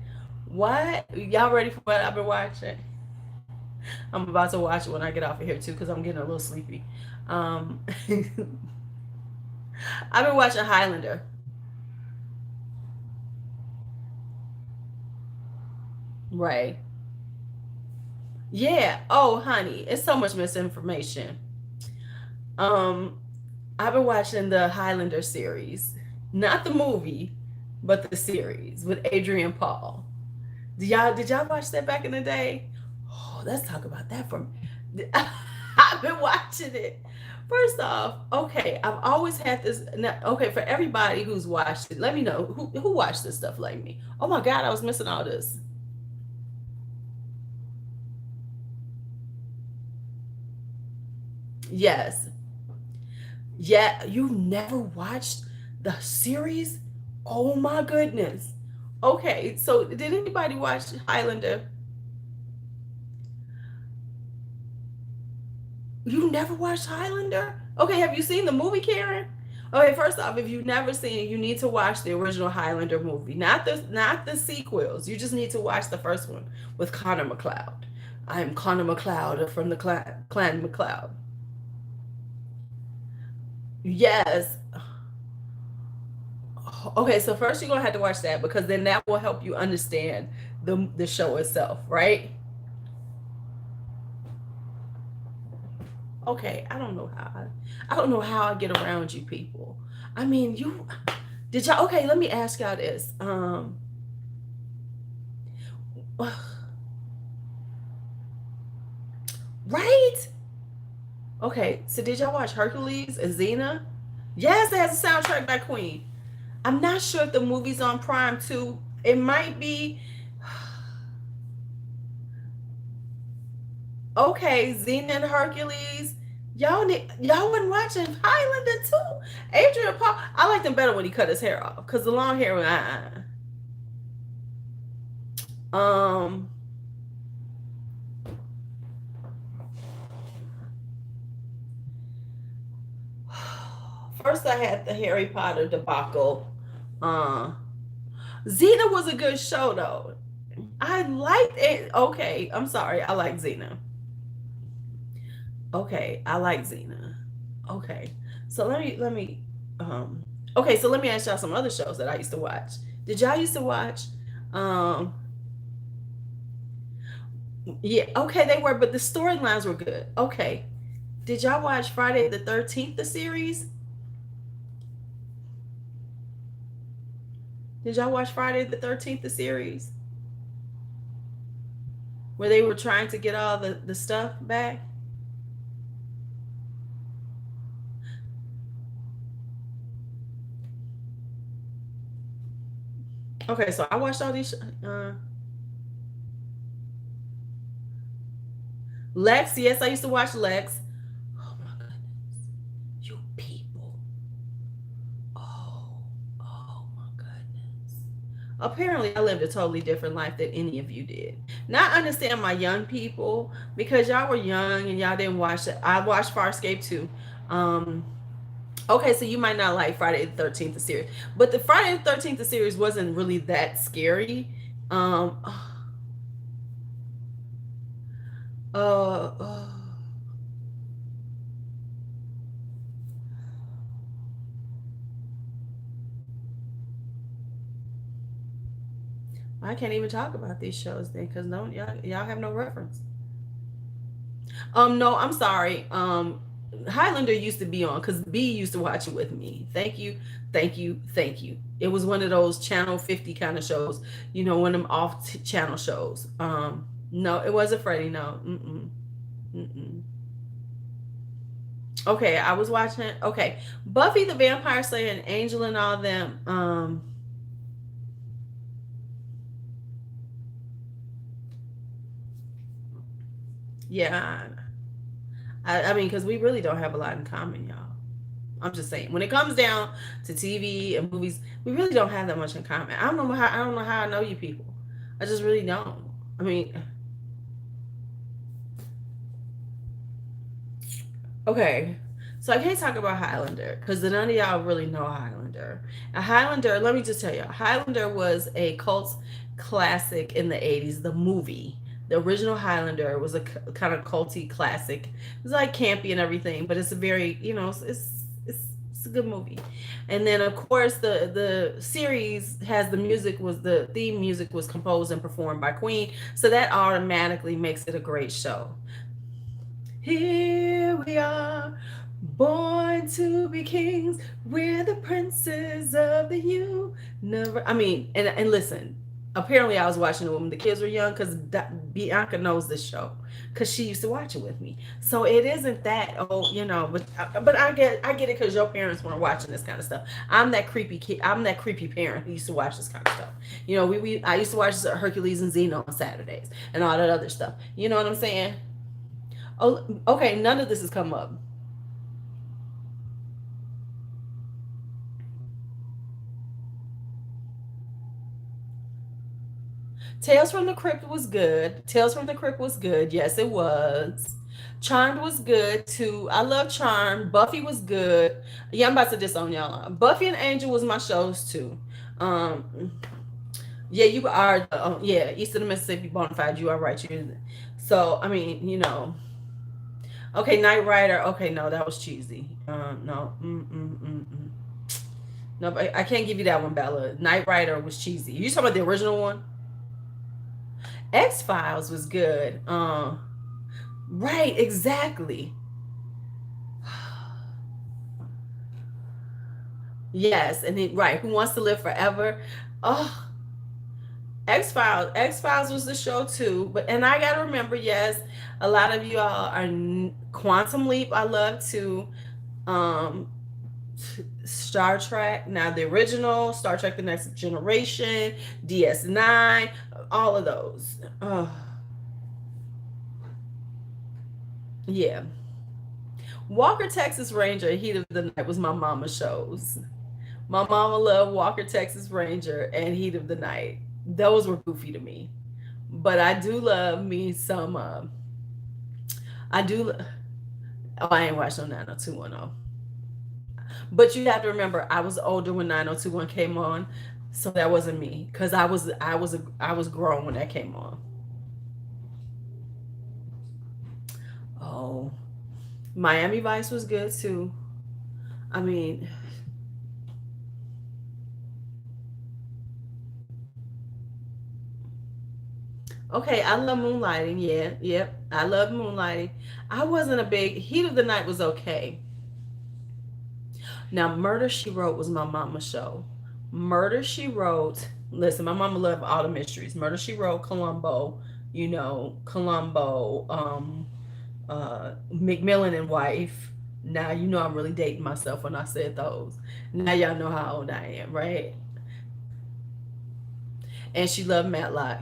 what? Y'all ready for what I've been watching? I'm about to watch it when I get off of here too, because I'm getting a little sleepy. I've been watching Highlander. Right. Yeah. Oh, honey, it's so much misinformation. Um, I've been watching the Highlander series, not the movie, but the series with Adrian Paul. Did y'all watch that back in the day? Oh, let's talk about that for. I've been watching it. First off, okay, I've always had this. Now, okay, for everybody who's watched it, let me know who watched this stuff like me. Oh my God, I was missing all this. Yes, yeah, you never watched the series? Oh my goodness. Okay, so did anybody watch Highlander? You never watched Highlander? Okay, have you seen the movie, Karen? Okay, first off, if you've never seen it, you need to watch the original Highlander movie, not the sequels. You just need to watch the first one with Connor McLeod. I'm Connor McLeod from the Clan McLeod. Yes. Okay, so first you're gonna have to watch that because then that will help you understand the show itself, right? Okay, I don't know how I get around you people. I mean, you did y'all okay, let me ask y'all this. Right? Okay, so did y'all watch Hercules and Xena? Yes, it has a soundtrack by Queen. I'm not sure if the movie's on Prime too. It might be. Okay, Xena and Hercules. Y'all wasn't watching Highlander too. Adrian Paul. I liked him better when he cut his hair off because the long hair. Um. First, I had the Harry Potter debacle. Uh, Xena was a good show though. I liked it. Okay, I'm sorry. I like Xena. Okay, I like Xena. Okay, so let me. Okay, so let me ask y'all some other shows that I used to watch. Did y'all used to watch? Um. Yeah. Okay, they were, but the storylines were good. Okay. Did y'all watch Friday the 13th, the series? Did y'all watch Friday the 13th, the series? Where they were trying to get all the stuff back? Okay, so I watched all these. Lex, yes, I used to watch Lex. Oh my goodness, you people. Oh, oh my goodness. Apparently, I lived a totally different life than any of you did. Now I understand my young people because y'all were young and y'all didn't watch it. I watched Farscape too. Um, okay, so you might not like Friday the 13th the series, but the Friday the 13th the series wasn't really that scary. Um, uh, uh, I can't even talk about these shows then because no, y'all have no reference. No, I'm sorry. Highlander used to be on because B used to watch it with me. Thank you, thank you, thank you. It was one of those Channel 50 kind of shows, one of them off channel shows. No, it wasn't Freddie. No, mm-mm. Okay, I was watching. Okay, Buffy the Vampire Slayer and Angel and all them. Yeah, I mean, because we really don't have a lot in common, y'all. I'm just saying, when it comes down to TV and movies, we really don't have that much in common. I don't know how I know you people. I just really don't. I mean, okay. So I can't talk about Highlander because none of y'all really know Highlander. A Highlander, let me just tell you, Highlander was a cult classic in the 80s, the movie. The original Highlander was a kind of culty classic. It's like campy and everything, but it's a very, it's a good movie. And then of course the series has the theme music was composed and performed by Queen, so that automatically makes it a great show. Here we are, born to be kings. We're the princes of the universe. I mean, and listen. Apparently, I was watching it when the kids were young because Bianca knows this show because she used to watch it with me. So it isn't that but I get it because your parents weren't watching this kind of stuff. I'm that creepy kid. I'm that creepy parent who used to watch this kind of stuff. We I used to watch Hercules and Xena on Saturdays and all that other stuff. You know what I'm saying? Oh, okay. None of this has come up. Tales from the Crypt was good. Tales from the Crypt was good. Yes, it was. Charmed was good too. I love Charmed. Buffy was good. Yeah, I'm about to disown y'all. Buffy and Angel was my shows too. Um, yeah, you are. Yeah, East of the Mississippi Bonafide. You are right. So I mean, okay, Knight Rider. Okay, no, that was cheesy. No, no, but I can't give you that one, Bella. Knight Rider was cheesy. You talking about the original one? X Files was good. Right, exactly. Yes, and right. Who Wants to Live Forever? Oh, X Files was the show too. But and I gotta remember, yes, a lot of you all are Quantum Leap. I love too. Um, Star Trek. Now the original Star Trek: The Next Generation, DS9, all of those. Oh, yeah. Walker Texas Ranger, Heat of the Night was my mama's shows. My mama loved Walker Texas Ranger and Heat of the Night. Those were goofy to me. But I do love me some I do oh, I ain't watched no 90210. But you have to remember I was older when 90210 came on. So that wasn't me cuz I was grown when that came on. Oh, Miami Vice was good too. I mean, okay, I love moonlighting. Yeah, yep. I love moonlighting. I wasn't a big Heat of the Night was okay. Now, Murder She Wrote was my mama's show. Murder She Wrote. Listen, my mama loved all the mysteries. Murder She Wrote, Columbo. Columbo. Macmillan and Wife. Now you know I'm really dating myself when I said those. Now y'all know how old I am, right? And she loved Matlock.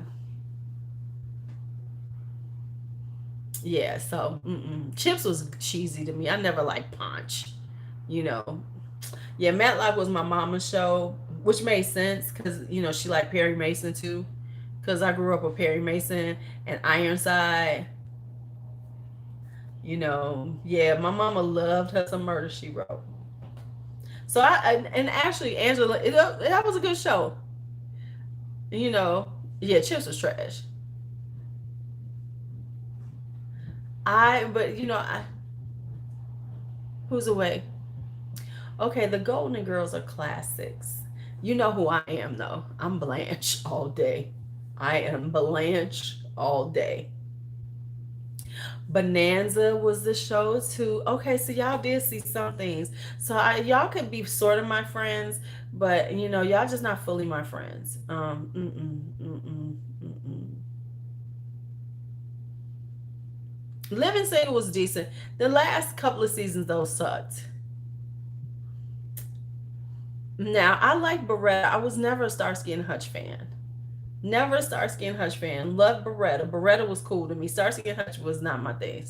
Yeah, so Chips was cheesy to me. I never liked Punch. You know, yeah, Matlock was my mama's show, which made sense because she liked Perry Mason too. Because I grew up with Perry Mason and Ironside. Yeah, my mama loved her some Murder She Wrote. So and actually Angela, that was a good show. You know, yeah, Chips was trash. But who's away? Okay, the Golden Girls are classics. You know who I am though. I'm Blanche all day. I am Blanche all day. Bonanza was the show too. Okay, so y'all did see some things. So y'all could be sort of my friends, but y'all just not fully my friends. Living Single was decent. The last couple of seasons though sucked. Now I like Beretta. I was never a Starsky and Hutch fan. Never a Starsky and Hutch fan. Loved Beretta. Beretta was cool to me. Starsky and Hutch was not my thing.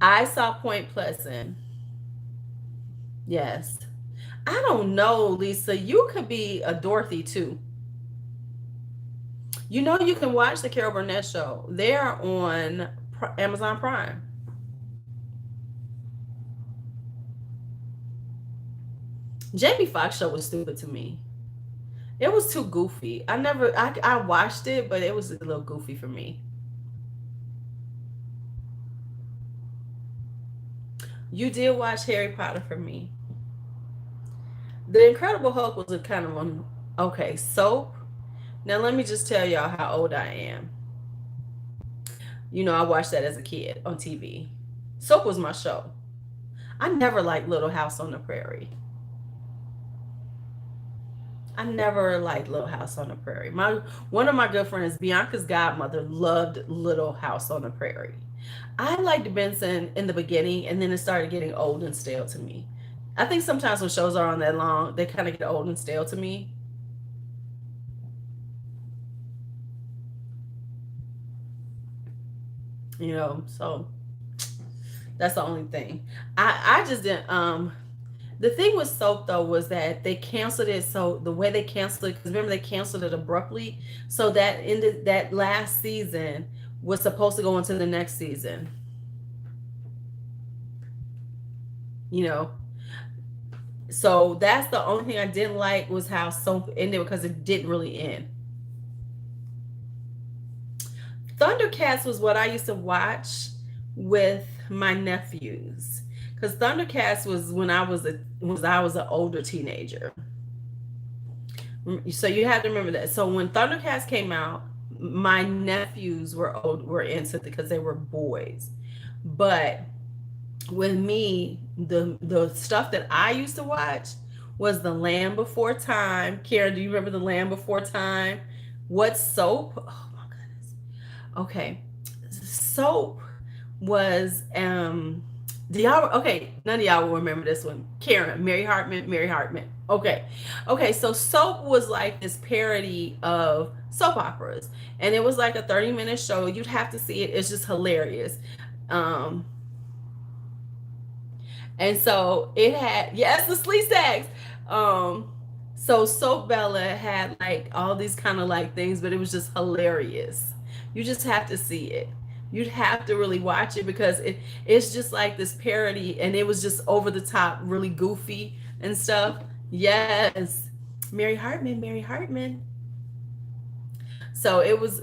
I saw Point Pleasant. Yes. I don't know, Lisa. You could be a Dorothy too. You can watch the Carol Burnett show. They're on Amazon Prime. Jamie Foxx show was stupid to me. It was too goofy. I watched it, but it was a little goofy for me. You did watch Harry Potter for me. The Incredible Hulk was a kind of one. Okay, soap. Now let me just tell y'all how old I am. I watched that as a kid on TV. Soap was my show. I never liked Little House on the Prairie. I never liked Little House on the Prairie. One of my good friends, Bianca's godmother, loved Little House on the Prairie. I liked Benson in the beginning, and then it started getting old and stale to me. I think sometimes when shows are on that long, they kind of get old and stale to me. So that's the only thing. I just didn't. The thing with Soap though was that they canceled it. So the way they canceled it, because remember they canceled it abruptly, so that ended that last season was supposed to go into the next season. You know, so that's the only thing I didn't like was how Soap ended because it didn't really end. Thundercats was what I used to watch with my nephews because Thundercats was when I was an older teenager. So you have to remember that. So when Thundercats came out, my nephews were into it because they were boys. But with me, the stuff that I used to watch was The Land Before Time. Karen, do you remember The Land Before Time? What Soap? Oh my goodness. Okay. Soap was do y'all okay, none of y'all will remember this one. Karen, Mary Hartman. Okay, so Soap was like this parody of soap operas. And it was like a 30-minute show. You'd have to see it. It's just hilarious. And so it had, yes, the Sleep Stacks. So Soap Bella had like all these kind of like things, but it was just hilarious. You just have to see it. You'd have to really watch it because it's just like this parody, and it was just over the top, really goofy and stuff. Yes, Mary Hartman. So it was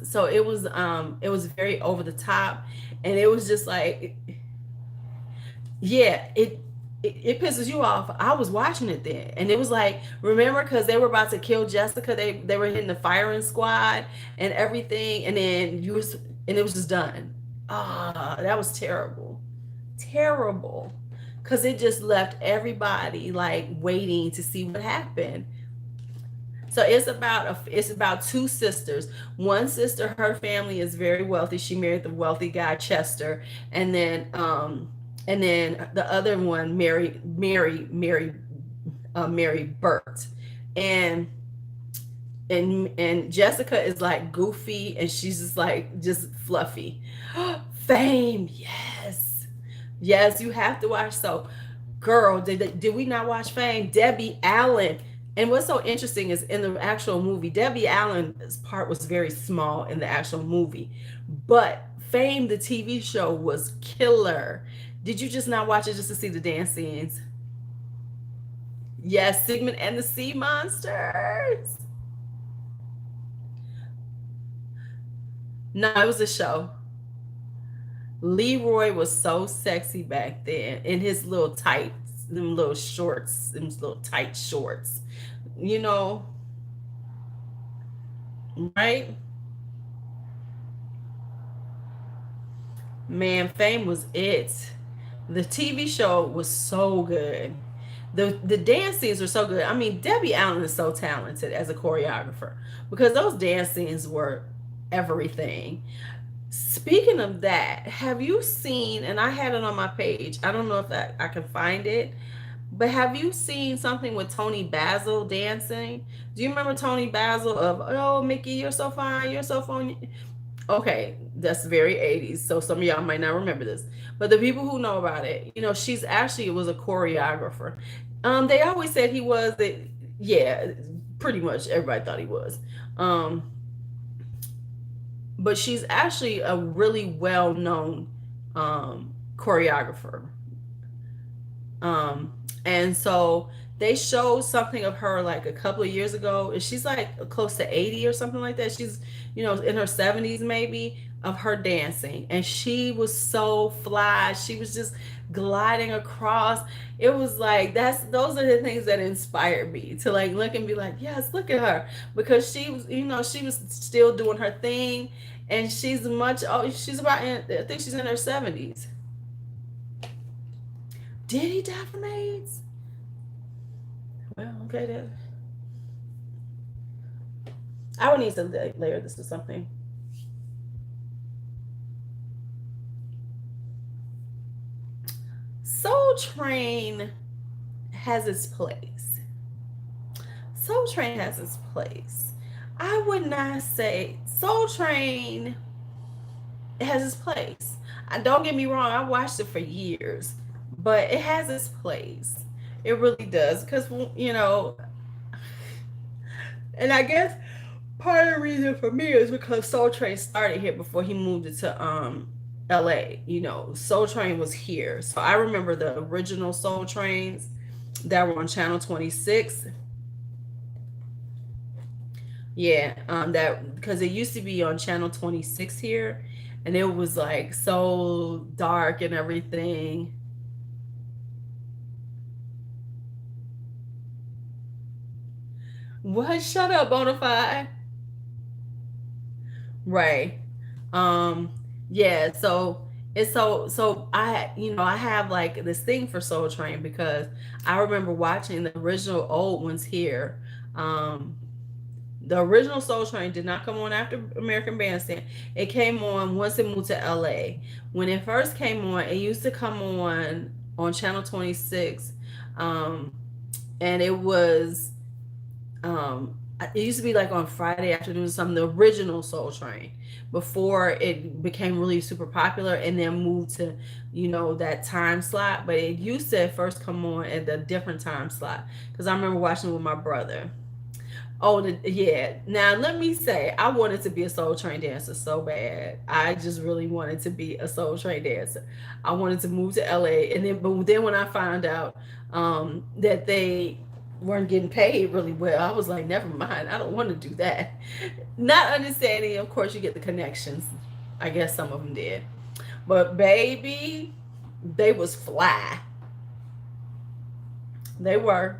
very over the top, and it was just like, yeah, it pisses you off. I was watching it then, and it was like, remember, because they were about to kill Jessica. They were hitting the firing squad and everything, and then and it was just done. Ah, that was terrible, because it just left everybody like waiting to see what happened. So it's about two sisters. One sister, her family is very wealthy. She married the wealthy guy Chester, and then the other one married Bert, and and Jessica is like goofy, and she's just fluffy. Fame, yes, you have to watch. So, girl, did we not watch Fame? Debbie Allen. And what's so interesting is in the actual movie, Debbie Allen's part was very small in the actual movie, but Fame, the TV show, was killer. Did you just not watch it just to see the dance scenes? Yes, Sigmund and the Sea Monsters. No, it was a show. Leroy was so sexy back then in his little tights, them little shorts, them little tight shorts. You know, right? Man, Fame was it. The TV show was so good. The dance scenes were so good. I mean, Debbie Allen is so talented as a choreographer because those dance scenes were everything. Speaking of that, have you seen, and I had it on my page, I don't know if I can find it, but have you seen something with Tony Basil dancing? Do you remember Tony Basil of, oh, Mickey, you're so fine, you're so fun? Okay, that's very 80s, so some of y'all might not remember this. But the people who know about it, she's actually was a choreographer. They always said he was yeah, pretty much everybody thought he was. but she's actually a really well-known choreographer. Um, and so they showed something of her like a couple of years ago, and she's like close to 80 or something like that. She's, in her 70s maybe, of her dancing, and she was so fly. She was just gliding across. It was like, those are the things that inspired me to like look and be like, yes, look at her, because she was, she was still doing her thing, and she's about, I think she's in her 70s. Did he die from AIDS? Well, okay then. I would need to layer this to something. Soul Train has its place. Soul Train has its place. I would not say Soul Train has its place. Don't get me wrong, I watched it for years, but it has its place. It really does, because and I guess part of the reason for me is because Soul Train started here before he moved it to LA. Soul Train was here. So I remember the original Soul Trains that were on Channel 26. Yeah, that, because it used to be on Channel 26 here, and it was like so dark and everything. What? Shut up, Bonafide. Right. Um, yeah, so it's so I have like this thing for Soul Train, because I remember watching the original old ones here. Um, the original Soul Train did not come on after American Bandstand. It came on once it moved to LA. When it first came on, it used to come on Channel 26. Um, and it used to be like on Friday afternoon or something, the original Soul Train, before it became really super popular and then moved to, that time slot. But it used to at first come on at a different time slot, because I remember watching it with my brother. Oh, yeah. Now, let me say, I wanted to be a Soul Train dancer so bad. I just really wanted to be a Soul Train dancer. I wanted to move to LA. But then when I found out that they weren't getting paid really well, I was like, never mind. I don't want to do that. Not understanding, of course, you get the connections. I guess some of them did. But baby, they was fly. They were.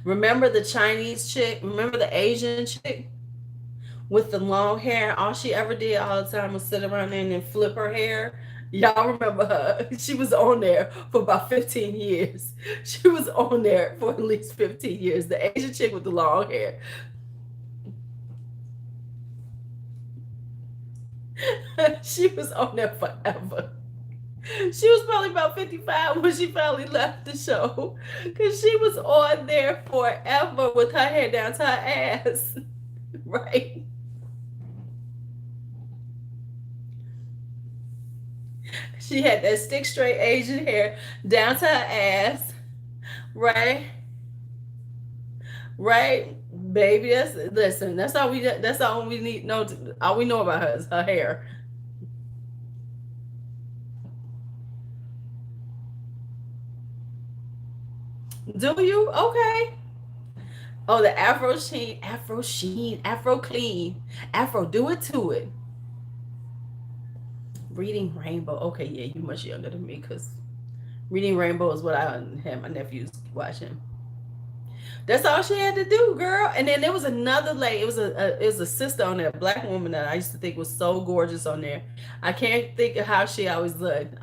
Remember the Chinese chick? Remember the Asian chick with the long hair? All she ever did all the time was sit around there and then flip her hair. Y'all remember her? She was on there for about 15 years. She was on there for at least 15 years. The Asian chick with the long hair. She was on there forever. She was probably about 55 when she finally left the show, because she was on there forever with her hair down to her ass. Right? She had that stick straight Asian hair down to her ass. Right? Right? Baby, listen, that's all we need. No, all we know about her is her hair. Do you? Okay. Oh, the Afro clean, Afro do it to it. Reading Rainbow. Okay, yeah, you much younger than me, because Reading Rainbow is what I had my nephews watching. That's all she had to do, girl. And then there was another lady. It was a sister on there, a black woman that I used to think was so gorgeous on there. I can't think of how she always looked.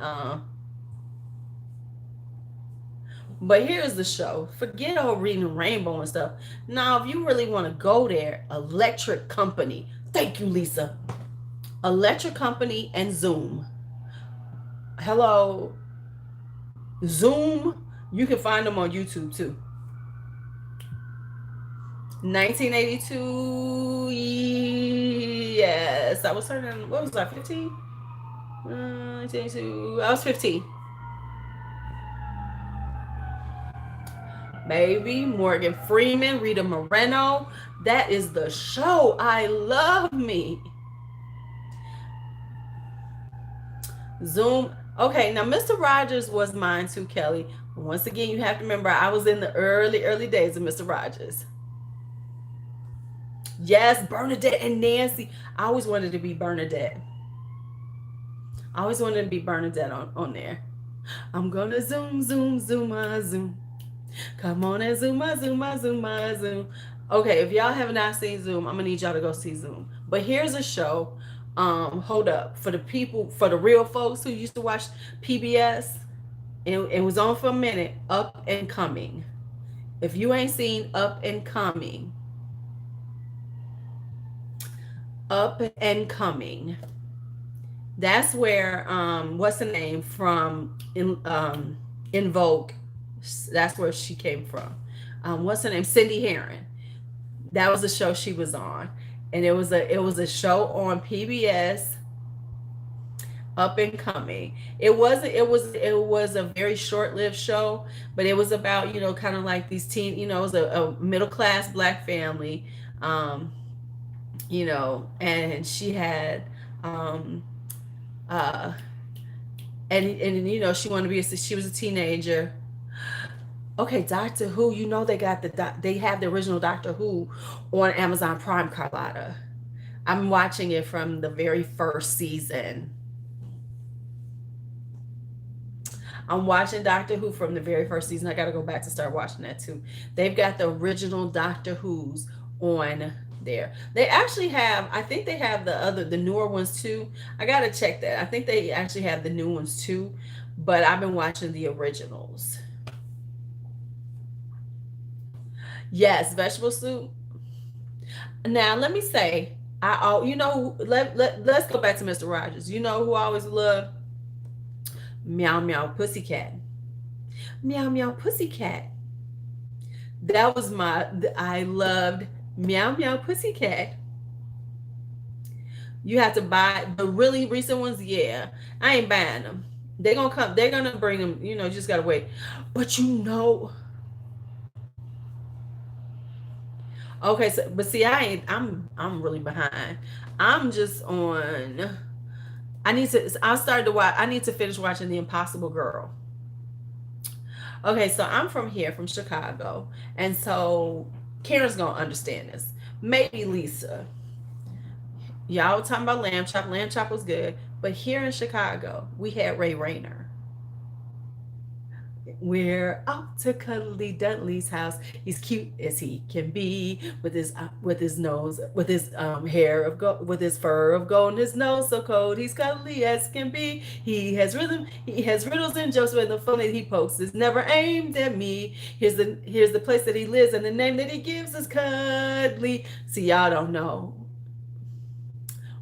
But here's the show. Forget all Reading Rainbow and stuff. Now, if you really want to go there, Electric Company. Thank you, Lisa. Electric Company and Zoom. Hello. Zoom. You can find them on YouTube too. 1982. Yes. I was turning, what was I, 15? 1982. I was 15. Baby, Morgan Freeman, Rita Moreno. That is the show. I love me. Zoom. Okay, now Mr. Rogers was mine too, Kelly. Once again, you have to remember I was in the early days of Mr. Rogers. Yes, Bernadette and Nancy. I always wanted to be Bernadette. I always wanted to be Bernadette on there. I'm gonna zoom, zoom, zoom, zoom. Come on and zoom, zoom, zoom, zoom. Okay, if y'all have not seen Zoom, I'm gonna need y'all to go see Zoom. But here's a show. Hold up. For the people, for the real folks who used to watch PBS, it was on for a minute. Up and Coming. If you ain't seen Up and Coming, Up and Coming. That's where what's the name from In Vogue? That's where she came from. What's her name? Cindy Herron. That was the show she was on, and it was a show on PBS. Up and Coming. It was a very short-lived show, but it was about, kind of like these teen, it was a middle-class black family, um, and she had um uh and she wanted to be she was a teenager. Okay, Doctor Who, they have the original Doctor Who on Amazon Prime, Carlotta. I'm watching it from the very first season. I'm watching Doctor Who from the very first season. I got to go back to start watching that too. They've got the original Doctor Who's on there. They actually have, I think they have the newer ones too. I got to check that. I think they actually have the new ones too, but I've been watching the originals. Yes, vegetable soup. Now, let me say, let's go back to Mr. Rogers. You know who I always loved? Meow Meow Pussycat. Meow Meow Pussycat. That was I loved Meow Meow Pussycat. You have to buy the really recent ones. Yeah, I ain't buying them. They're gonna bring them. You just gotta wait. But okay. So, but see, I'm really behind. I'm just on. I started to watch. I need to finish watching The Impossible Girl. Okay, so I'm from here, from Chicago, and so Karen's gonna understand this. Maybe Lisa. Y'all were talking about lamb chop. Lamb chop was good, but here in Chicago, we had Ray Rayner. We're out to Cuddly Dudley's house. He's cute as he can be, with his nose, with his hair of gold, with his fur of gold, and his nose so cold. He's cuddly as can be. He has rhythm. He has riddles and jokes, when the fun that he pokes is never aimed at me. Here's the place that he lives, and the name that he gives is Cuddly. See, y'all don't know.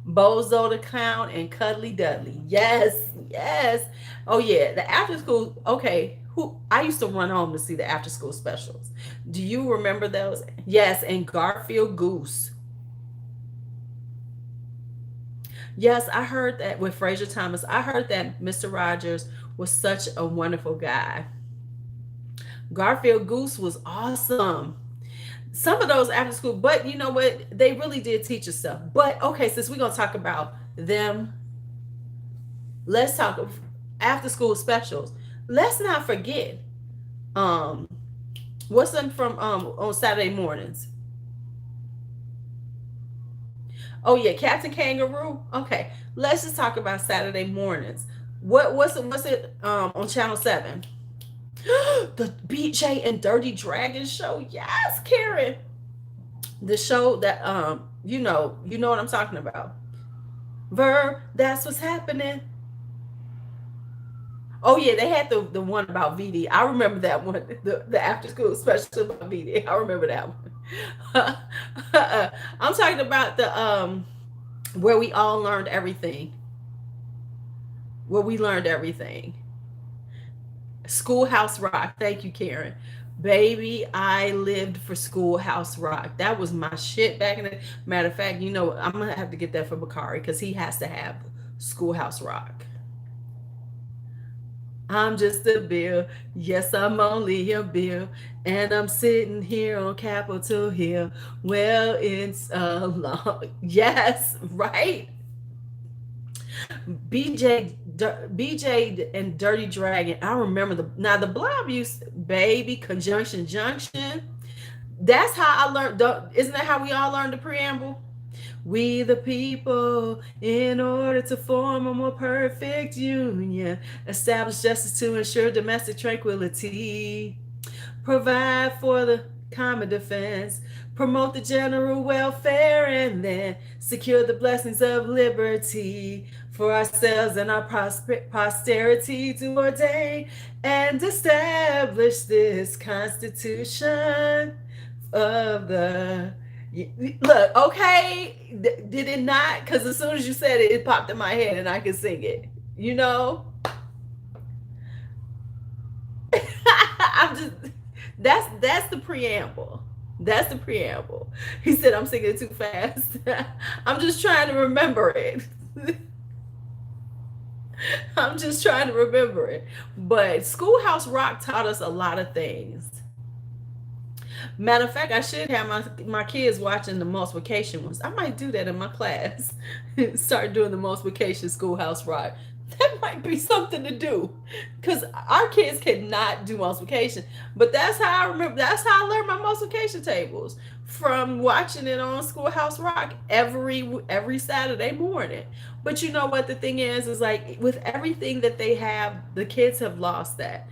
Bozo the Clown and Cuddly Dudley. Yes, yes. Oh yeah, the after school. Okay, who I used to run home to see the after school specials. Do you remember those? Yes, and Garfield Goose. Yes, I heard that with Fraser Thomas. I heard that Mr. Rogers was such a wonderful guy. Garfield Goose was awesome. Some of those after school, but you know what? They really did teach us stuff. But okay, since we're gonna talk about them, let's talk of after school specials. Let's not forget, um, what's them from on Saturday mornings. Oh yeah, Captain Kangaroo. Okay, let's just talk about Saturday mornings. What's it on Channel 7? The BJ and Dirty Dragon show. Yes, Karen. The show that you know what I'm talking about. Verb, that's what's happening. Oh yeah, they had the one about VD. I remember that one. The after school special about VD. I remember that one. I'm talking about the where we all learned everything. Where we learned everything. Schoolhouse Rock. Thank you, Karen. Baby, I lived for Schoolhouse Rock. That was my shit back in the matter of fact, I'm gonna have to get that for Bakari because he has to have Schoolhouse Rock. I'm just a bill. Yes, I'm only a bill. And I'm sitting here on Capitol Hill. Well, it's a long. Yes, right. BJ BJ and Dirty Dragon. I remember the Blob used Baby Conjunction Junction. That's how I learned. Isn't that how we all learned the preamble? We the people, in order to form a more perfect union, establish justice to ensure domestic tranquility, provide for the common defense, promote the general welfare, and then secure the blessings of liberty for ourselves and our posterity, to ordain and establish this Constitution of the... Look, okay, did it not? Because as soon as you said it, it popped in my head and I could sing it. You know, I'm just that's the preamble. That's the preamble. He said I'm singing it too fast. I'm just trying to remember it. I'm just trying to remember it. But Schoolhouse Rock taught us a lot of things. Matter of fact, I should have my kids watching the multiplication ones. I might do that in my class. Start doing the multiplication Schoolhouse Rock. That might be something to do, because our kids cannot do multiplication. But that's how I remember. That's how I learned my multiplication tables, from watching it on Schoolhouse Rock every Saturday morning. But you know what the thing is like, with everything that they have, the kids have lost that.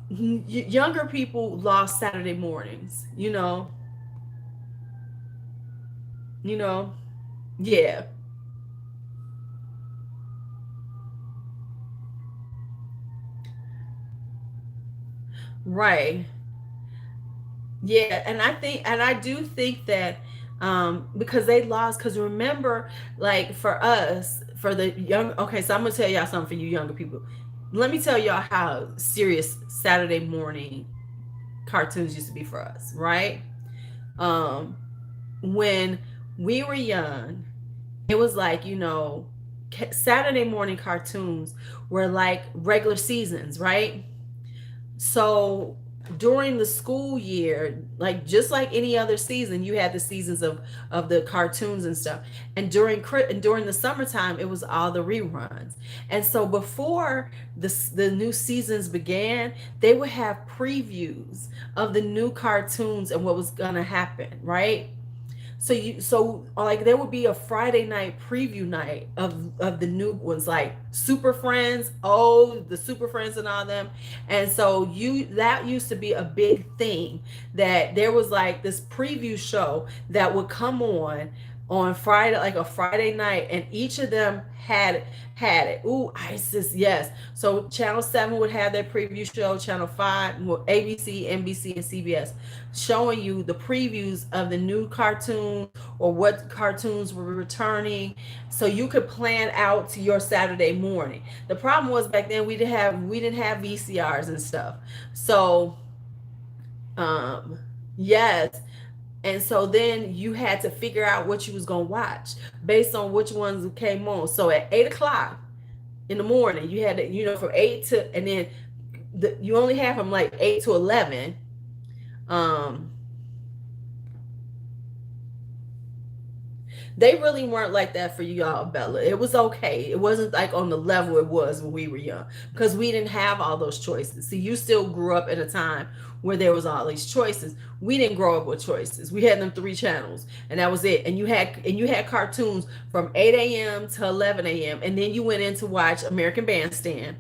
Younger people lost Saturday mornings, you know, yeah, right, yeah. And I do think that, because they lost, because remember, like, for us, for the young, okay, so I'm gonna tell y'all something for you younger people. Let me tell y'all how serious Saturday morning cartoons used to be for us, right? um when we were young, it was like, Saturday morning cartoons were like regular seasons, right? So during the school year, like just like any other season, you had the seasons of the cartoons and stuff. And during the summertime, it was all the reruns. And so before the new seasons began, they would have previews of the new cartoons and what was gonna happen, right? So like there would be a Friday night preview night of the new ones, like Super Friends, the Super Friends and all them. And so that used to be a big thing, that there was like this preview show that would come on Friday, like a Friday night, and each of them had it. Ooh, ISIS, yes. So Channel 7 would have their preview show, Channel 5, ABC, NBC, and CBS, showing you the previews of the new cartoon or what cartoons were returning, so you could plan out to your Saturday morning. The problem was, back then we didn't have VCRs and stuff. So yes. And so then you had to figure out what you was gonna watch based on which ones came on. So at 8 o'clock in the morning, you had to, from 8 to, and then you only have from like 8 to 11. They really weren't like that for y'all, Bella. It was okay. It wasn't like on the level it was when we were young, because we didn't have all those choices. See, you still grew up in a time where there was all these choices. We didn't grow up with choices. We had them 3 channels, and that was it. And you had cartoons from 8 a.m. to 11 a.m. And then you went in to watch American Bandstand,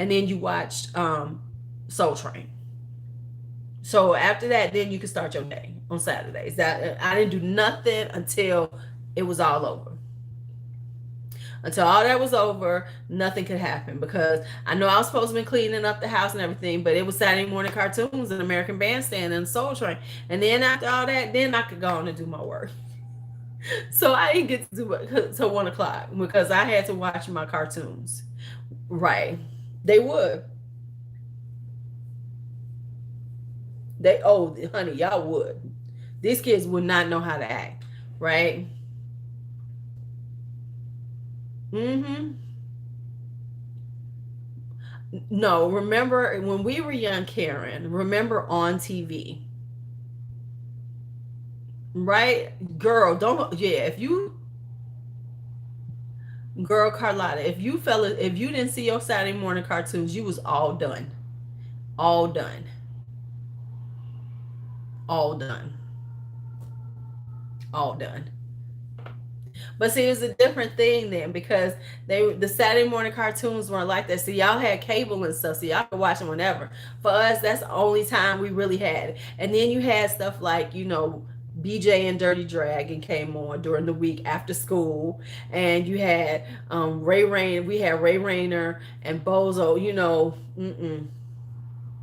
and then you watched Soul Train. So after that, then you could start your day on Saturdays. That I didn't do nothing until it was all over. Until all that was over, nothing could happen, because I know I was supposed to be cleaning up the house and everything, but it was Saturday morning cartoons and American Bandstand and Soul Train. And then after all that, then I could go on and do my work. So I didn't get to do it till 1 o'clock, because I had to watch my cartoons. Right. They would. Honey, y'all would. These kids would not know how to act, right? No, remember when we were young, Karen, remember on TV, right? Girl, don't, yeah, if you, Girl, Carlotta, if you didn't see your Saturday morning cartoons, you was all done. All done. All done. All done. But see, it was a different thing then, because the Saturday morning cartoons weren't like that. See, y'all had cable and stuff, so y'all could watch them whenever. For us, that's the only time we really had it. And then you had stuff like, BJ and Dirty Dragon came on during the week after school, and you had Ray Rain. We had Ray Rayner and Bozo. Mm-mm,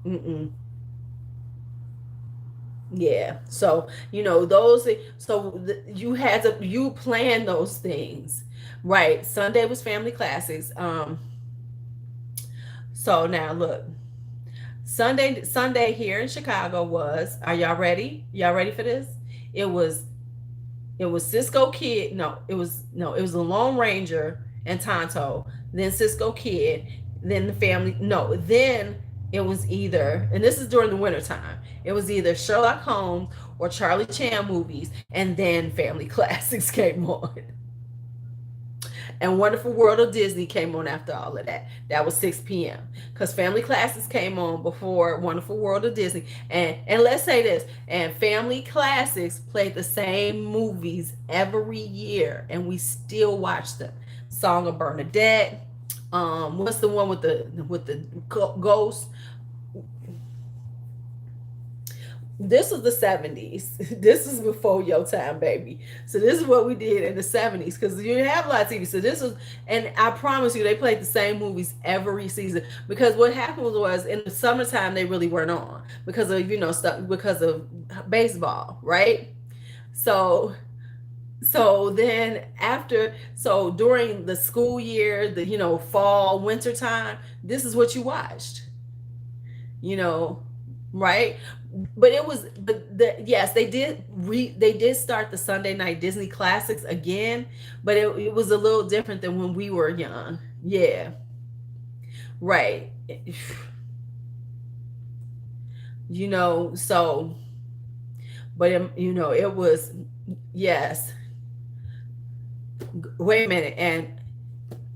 mm-mm. Yeah. So, those, you plan those things. Right. Sunday was family classics. So now look, Sunday here in Chicago was, are y'all ready? Y'all ready for this? It was it was Cisco Kid. No, it was the Lone Ranger and Tonto. Then Cisco Kid. Then the family. No, then it was either, and this is during the winter time. It was either Sherlock Holmes or Charlie Chan movies, and then Family Classics came on. And Wonderful World of Disney came on after all of that. That was 6 p.m. Because Family Classics came on before Wonderful World of Disney. And let's say this, and Family Classics played the same movies every year, and we still watch them. Song of Bernadette. What's the one with the ghost? This was the 70s. This is before your time, baby. So this is what we did in the 70s, because you didn't have a lot of TV. So this was, and I promise you, they played the same movies every season, because what happened was in the summertime they really weren't on because of stuff, because of baseball, right? So then during the school year, the fall, winter time, this is what you watched, you know, right? Yes, they did start the Sunday night Disney classics again, but it was a little different than when we were young. Yeah, right. So, but it was, yes. Wait a minute, and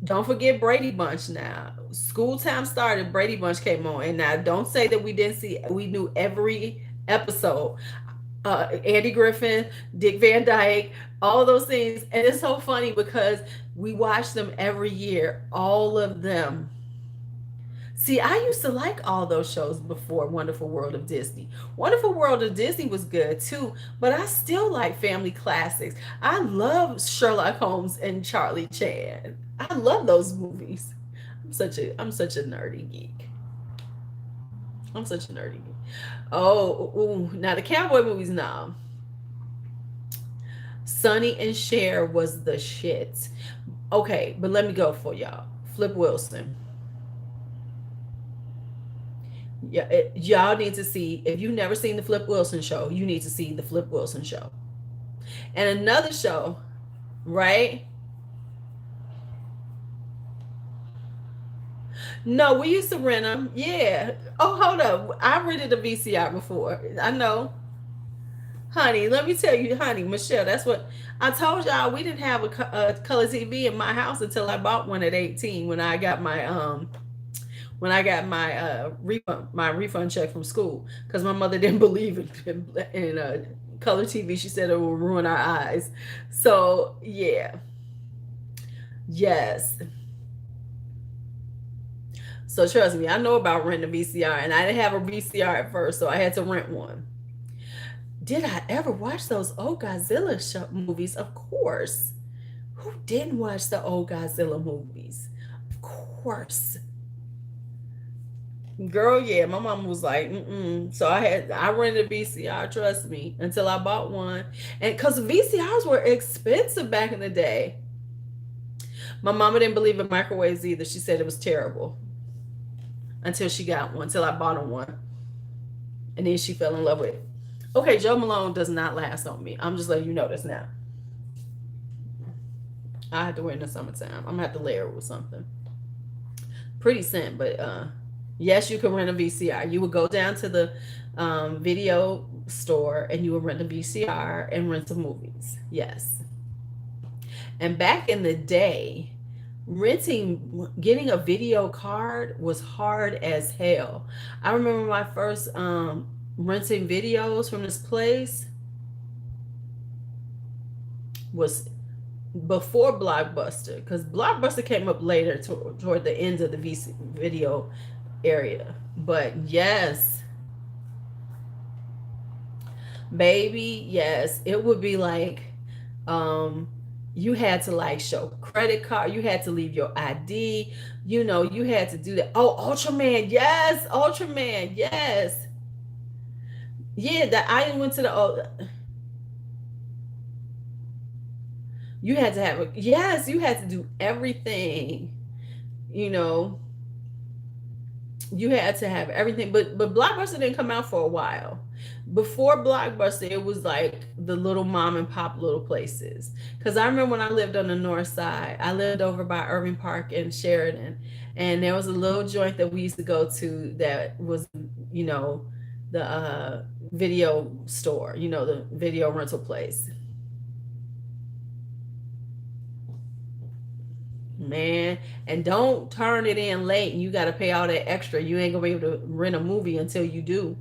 don't forget Brady Bunch now. School time started, Brady Bunch came on. And now don't say that we knew every episode. Andy Griffin, Dick Van Dyke, all those things. And it's so funny because we watch them every year, all of them. See, I used to like all those shows before Wonderful World of Disney. Wonderful World of Disney was good too, but I still like family classics. I love Sherlock Holmes and Charlie Chan. I love those movies. I'm such a nerdy geek. I'm such a nerdy geek. Oh, ooh, now the cowboy movies now. Sonny and Cher was the shit. Okay, but let me go for y'all. Flip Wilson. Yeah, y'all need to see, if you've never seen the Flip Wilson show, you need to see the Flip Wilson show. And another show, right? No, we used to rent them. Yeah. Oh, hold up. I rented a VCR before. I know. Honey, let me tell you, honey, Michelle, that's what I told y'all. We didn't have a color TV in my house until I bought one at 18, when I got my refund check from school, because my mother didn't believe in color TV. She said it will ruin our eyes. So yeah, yes. So trust me, I know about renting a VCR, and I didn't have a VCR at first, so I had to rent one. Did I ever watch those old Godzilla movies? Of course. Who didn't watch the old Godzilla movies? Of course. Girl, yeah, my mom was like, mm-mm. So I rented a VCR, trust me, until I bought one. And because VCRs were expensive back in the day. My mama didn't believe in microwaves either. She said it was terrible until she got one, until I bought her one. And then she fell in love with it. Okay, Joe Malone does not last on me. I'm just letting you know this now. I have to wear it in the summertime. I'm gonna have to layer it with something. Pretty scent, but yes, you can rent a VCR. You would go down to the video store and you would rent a VCR and rent some movies. Yes. And back in the day, Getting a video card was hard as hell. I remember my first renting videos from this place was before Blockbuster, because Blockbuster came up later toward the end of the video area. But yes, baby, yes, it would be like, um you had to like show credit card, you had to leave your ID, you had to do that. Oh, Ultraman, yes, Ultraman, yes. Yeah, that I went to the you had to have yes, you had to do everything, you know you had to have everything. But Blockbuster didn't come out for a while. Before Blockbuster, it was like the little mom and pop little places. Because I remember when I lived on the north side, I lived over by Irving Park and Sheridan, and there was a little joint that we used to go to that was, you know, the video store, the video rental place. Man, and don't turn it in late and you got to pay all that extra. You ain't gonna be able to rent a movie until you do.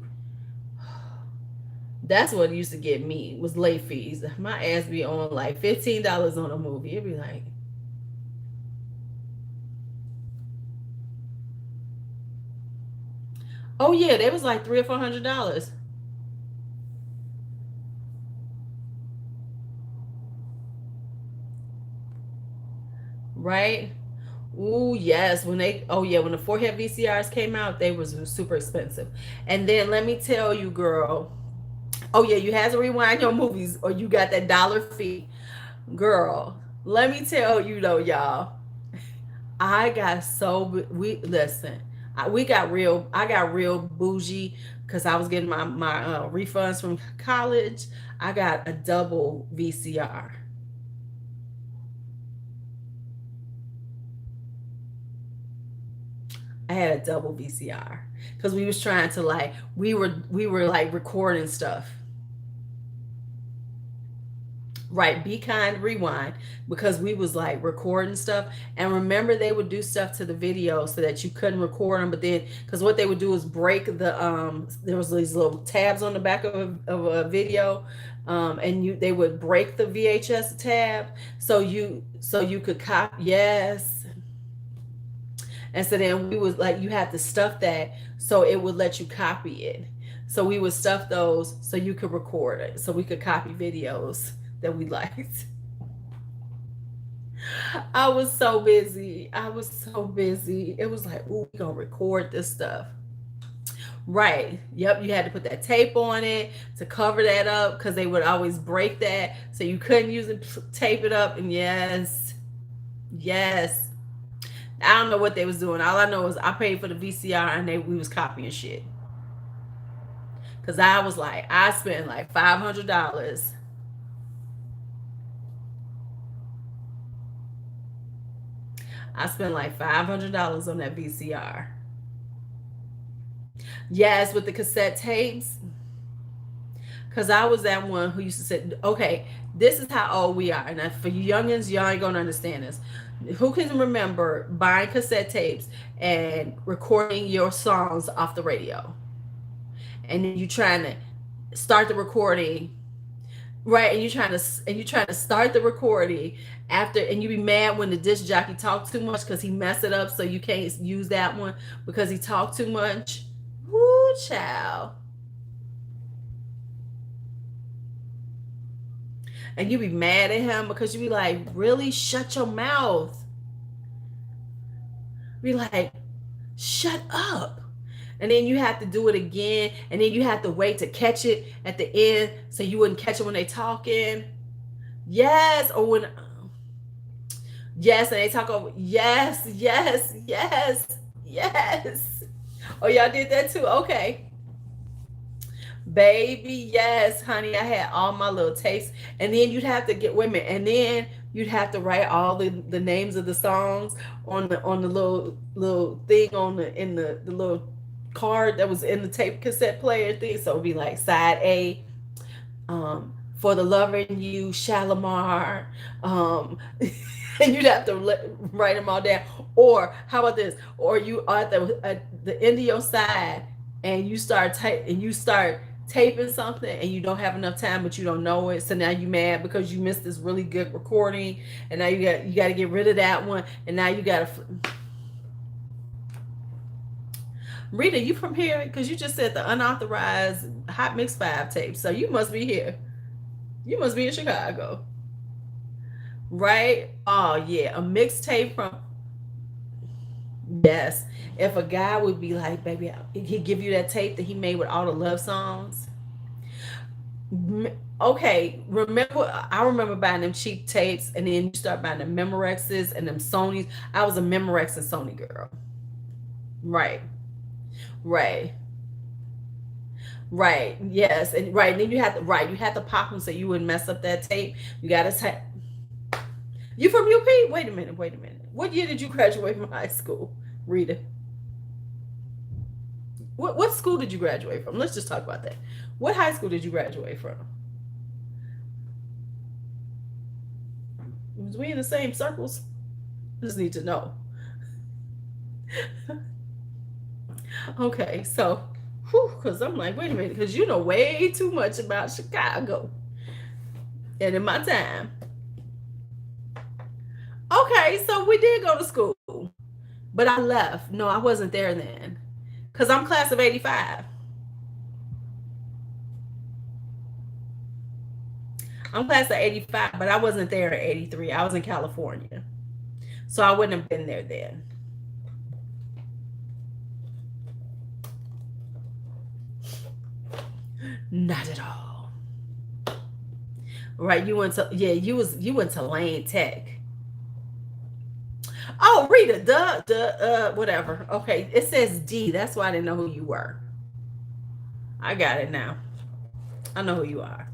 That's what used to get me, was late fees. My ass be on like $15 on a movie. It'd be like, oh yeah, they was like $300 or $400. Right? Ooh, yes. When the forehead VCRs came out, they was super expensive. And then let me tell you, girl. Oh yeah, you had to rewind your movies, or you got that dollar fee, girl. Let me tell you though, y'all. I got so we listen. We got real. I got real bougie because I was getting my refunds from college. I got a double VCR. I had a double VCR because we was trying to like we were like recording stuff. Right, be kind, rewind, because we was like recording stuff. And remember, they would do stuff to the video so that you couldn't record them. But then, because what they would do is break there was these little tabs on the back of a video, and they would break the VHS tab so you could copy. Yes, and so then we was like, you had to stuff that so it would let you copy it. So we would stuff those so you could record it, so we could copy videos that we liked. I was so busy. I was so busy. It was like, ooh, we gonna record this stuff. Right. Yep. You had to put that tape on it to cover that up because they would always break that. So you couldn't use it, tape it up. And yes, yes. I don't know what they was doing. All I know is I paid for the VCR and we was copying shit. Cause I was like, I spent like $500. I spent like $500 on that VCR. Yes, with the cassette tapes. Cause I was that one who used to say, okay, this is how old we are. And for you youngins, y'all ain't gonna understand this. Who can remember buying cassette tapes and recording your songs off the radio? And then you trying to start the recording, right? And you trying to start the recording after, and you be mad when the disc jockey talked too much because he messed it up, so you can't use that one because he talked too much. Woo, child. And you be mad at him because you be like, really, shut your mouth. Be like, shut up. And then you have to do it again, and then you have to wait to catch it at the end so you wouldn't catch it when they talking. Yes, or when yes, and they talk over. Yes, yes, yes, yes. Oh, y'all did that too. Okay. Baby, yes, honey. I had all my little tapes. And then you'd have to get women. And then you'd have to write all the names of the songs on the little thing in the little card that was in the tape cassette player thing. So it'd be like side A, For the Lover in You, Shalimar, and you'd have to write them all down. Or how about this? Or you are at the end of your side, and you start taping something, and you don't have enough time, but you don't know it. So now you mad because you missed this really good recording, and now you got to get rid of that one, and now you got to. Rita, you from here? Because you just said the unauthorized Hot Mix 5 tape. So you must be here. You must be in Chicago. Right? Oh, yeah. A mixtape from... Yes. If a guy would be like, baby, he'd give you that tape that he made with all the love songs. Okay, I remember buying them cheap tapes, and then you start buying the Memorexes and them Sonys. I was a Memorex and Sony girl. Right. Right. Yes. And right. And then you have to pop them so you wouldn't mess up that tape. You gotta tape. You from UP? Wait a minute. What year did you graduate from high school, Rita? What school did you graduate from? Let's just talk about that. What high school did you graduate from? Was we in the same circles? Just need to know. Okay, so, because I'm like, wait a minute, because you know way too much about Chicago. And in my time. Okay, so we did go to school. But I left. No, I wasn't there then. Because I'm class of 85. I'm class of 85, but I wasn't there in 83. I was in California. So I wouldn't have been there then. Not at all. Right, you went to Lane Tech. Oh, Rita, whatever. Okay, it says D. That's why I didn't know who you were. I got it now. I know who you are.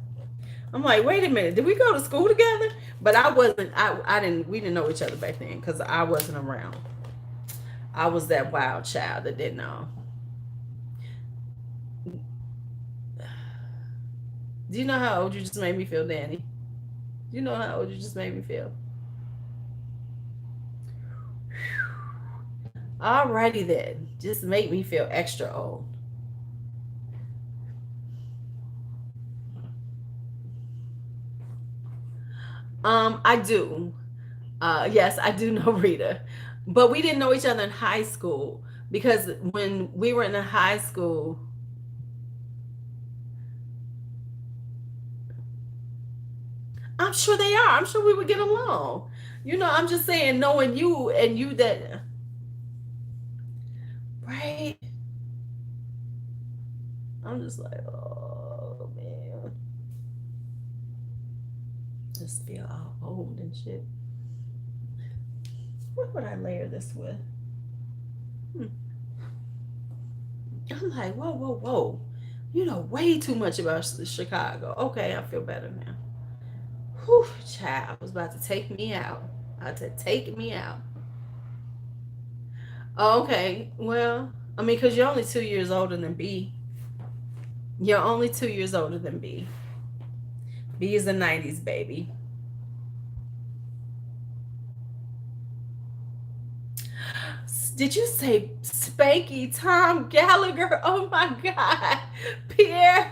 I'm like, wait a minute, did we go to school together? But I wasn't. We didn't know each other back then because I wasn't around. I was that wild child that didn't know. Do you know how old you just made me feel, Danny? Do you know how old you just made me feel? Alrighty then. Just make me feel extra old. I do. Yes, I do know Rita. But we didn't know each other in high school because when we were in the high school, I'm sure they are. I'm sure we would get along. You know, I'm just saying, knowing you and you that, right? I'm just like, oh man, just feel all old and shit. What would I layer this with? I'm like, whoa. You know way too much about Chicago. Okay, I feel better now. Whew, child was about to take me out. Okay, well, I mean, because you're only 2 years older than B. You're only 2 years older than B. B is a 90s baby. Did you say Spanky Tom Gallagher? Oh my God. Pierre.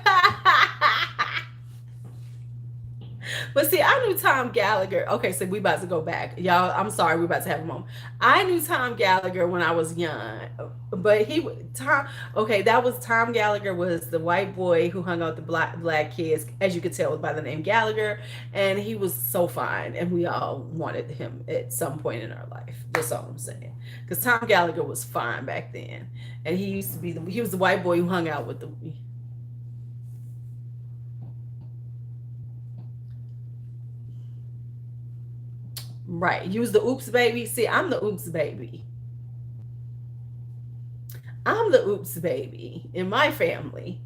But see, I knew Tom Gallagher. Okay, so we about to go back. Y'all, I'm sorry, we about to have a moment. I knew Tom Gallagher when I was young. But Tom Gallagher was the white boy who hung out with the black kids, as you could tell by the name Gallagher. And he was so fine. And we all wanted him at some point in our life. That's all I'm saying. Because Tom Gallagher was fine back then. And he was the white boy who hung out with the... Right. You was the oops baby. See, I'm the oops baby. I'm the oops baby in my family.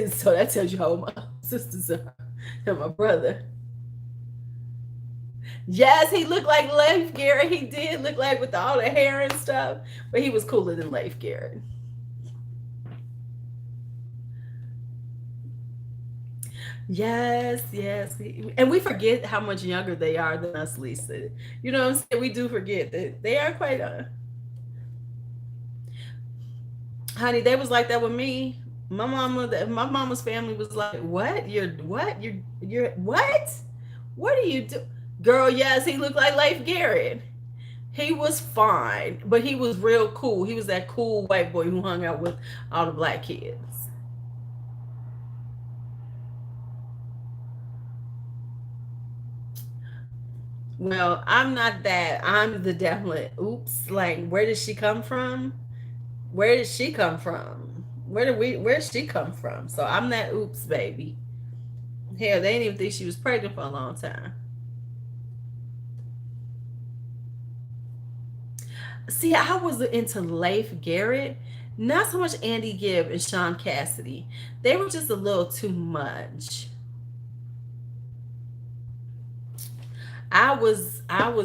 So that tells you how my sisters are and my brother. Yes, he looked like Leif Garrett. He did look like with all the hair and stuff, but he was cooler than Leif Garrett. Yes, yes. And we forget how much younger they are than us, Lisa. You know what I'm saying? We do forget that they are quite, honey, they was like that with me. My mama's family was like, what? You're what? What do you do? Girl, yes, he looked like Leif Garrett. He was fine, but he was real cool. He was that cool white boy who hung out with all the black kids. Well, I'm not that. I'm the definite oops. Like, where did she come from? Where did she come from? Where did she come from? So I'm that oops baby. Hell, they didn't even think she was pregnant for a long time. See, I was into Leif Garrett, not so much Andy Gibb and Sean Cassidy. They were just a little too much. I was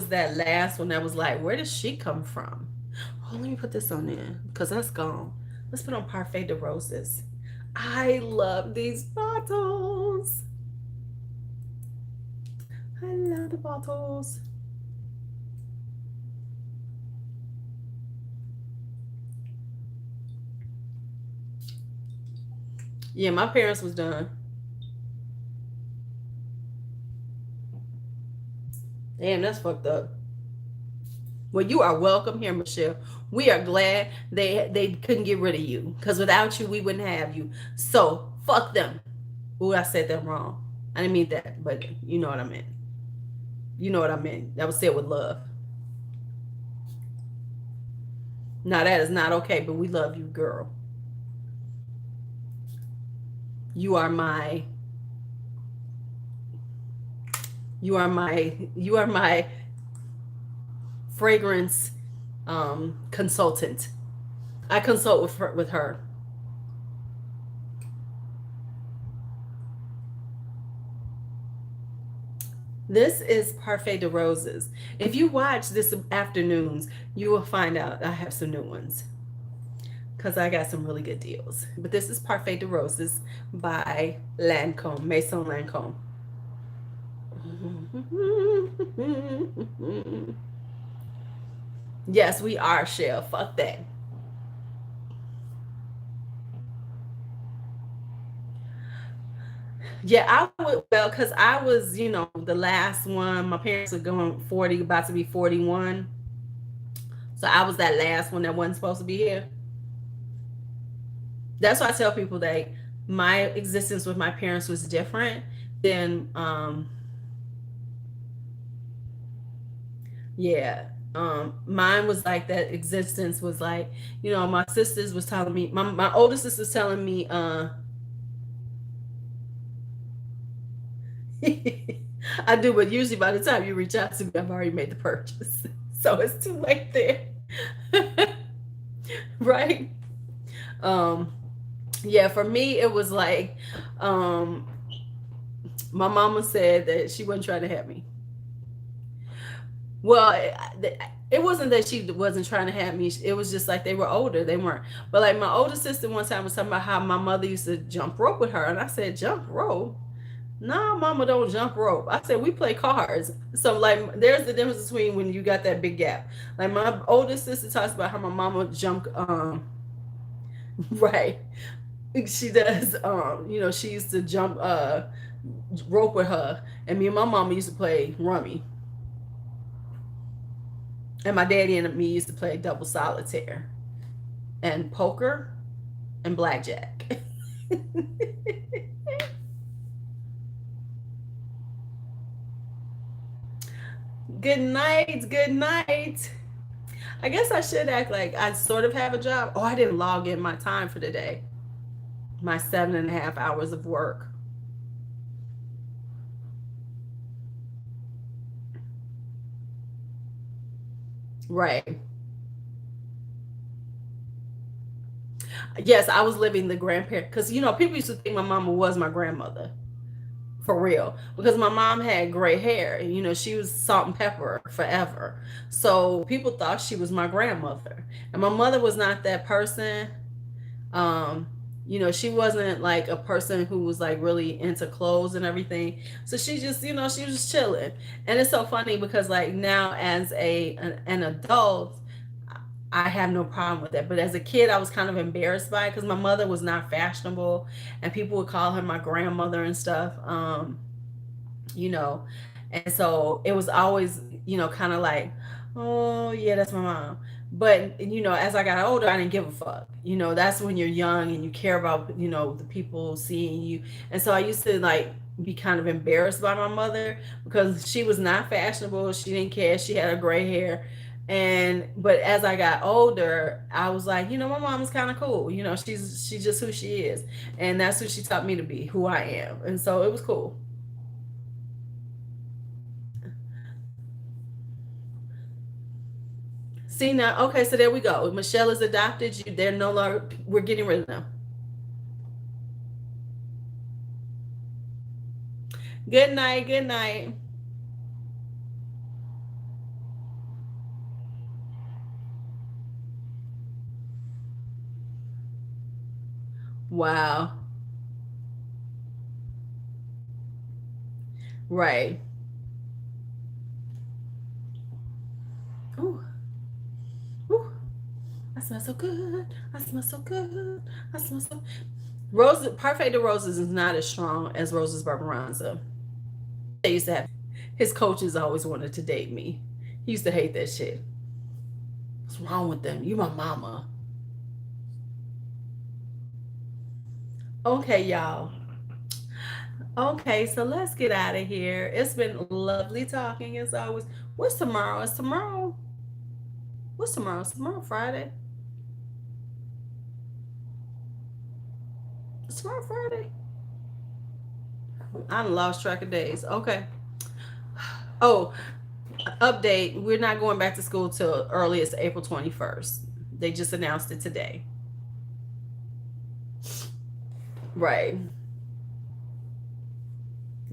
that last one that was like, where does she come from? Oh, let me put this on there because that's gone. Let's put on Parfait de Roses. I love these bottles. I love the bottles. Yeah, my parents was done. Damn, that's fucked up. Well, you are welcome here, Michelle. We are glad they couldn't get rid of you because without you, we wouldn't have you. So fuck them. Oh, I said that wrong. I didn't mean that, but you know what I meant. You know what I meant. That was said with love. Now that is not okay, but we love you, girl. You are my. You are my fragrance consultant. I consult with her. This is Parfait de Roses. If you watch this afternoons, you will find out I have some new ones because I got some really good deals. But this is Parfait de Roses by Lancome, Maison Lancome. Yes, we are, Shell. Fuck that. Yeah, I would, well, because I was, the last one. My parents were going 40, about to be 41. So I was that last one that wasn't supposed to be here. That's why I tell people that my existence with my parents was different than, yeah. Mine was like that existence was like, my sisters was telling me, my older sister's telling me, I do, but usually by the time you reach out to me, I've already made the purchase. So it's too late there. Right? Um, yeah, for me, it was like, um, my mama said that she wasn't trying to have me. Well, it wasn't that she wasn't trying to have me. It was just like they were older. They weren't. But like my older sister one time was talking about how my mother used to jump rope with her. And I said, jump rope? No, mama don't jump rope. I said, we play cards. So like there's the difference between when you got that big gap. Like my older sister talks about how my mama jumped right. She does she used to jump rope with her. And me and my mama used to play rummy. And my daddy and me used to play double solitaire and poker and blackjack. Good night. Good night. I guess I should act like I sort of have a job. Oh, I didn't log in my time for today. My 7.5 hours of work. Right. Yes, I was living the grandparent because people used to think my mama was my grandmother. For real, because my mom had gray hair. She was salt and pepper forever. So people thought she was my grandmother. And my mother was not that person. Um, You know, she wasn't like a person who was like really into clothes and everything. So she just, you know, she was just chilling. And it's so funny because like now as an adult, I have no problem with that. But as a kid, I was kind of embarrassed by it because my mother was not fashionable, and people would call her my grandmother and stuff. You know, and so it was always, you know, kind of like, oh yeah, that's my mom. But you know, as I got older, I didn't give a fuck. You know, that's when you're young and you care about, you know, the people seeing you. And so I used to like be kind of embarrassed by my mother because she was not fashionable. She didn't care. She had her gray hair. And but as I got older, I was like, you know, my mom is kind of cool. You know, she's just who she is, and that's who she taught me to be, who I am. And so it was cool. See now, okay, so there we go. Michelle is adopted. You, they're no longer. We're getting rid of them. Good night. Good night. Wow. Right. Ooh. Ooh. I smell so good. I smell so good. I smell so. Rose Parfait de Roses is not as strong as Roses Barbaranza. They used to have. His coaches always wanted to date me. He used to hate that shit. What's wrong with them? You my mama. Okay, y'all. Okay, so let's get out of here. It's been lovely talking as always. What's tomorrow? Is tomorrow? What's tomorrow? Is tomorrow Friday? Is tomorrow Friday? I done lost track of days. Okay. Oh, update. We're not going back to school till early as April 21st. They just announced it today. Right.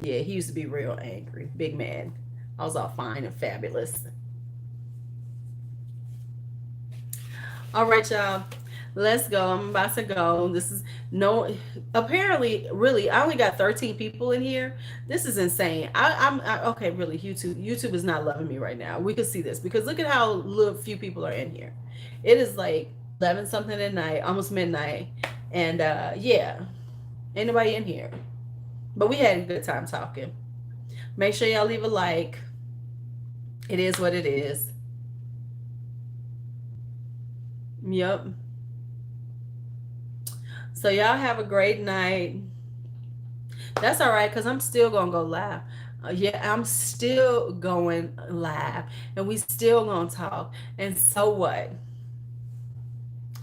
Yeah, he used to be real angry. Big man. I was all fine and fabulous. All right, y'all. Let's go. I'm about to go. This is no. Apparently, really, I only got 13 people in here. This is insane. Okay. Really, YouTube is not loving me right now. We could see this because look at how little few people are in here. It is like 11 something at night, almost midnight, and yeah, ain't nobody in here. But we had a good time talking. Make sure y'all leave a like. It is what it is. Yep. So y'all have a great night. That's all right, because I'm still gonna go live. Yeah, I'm still going live, and we still gonna talk. And so what?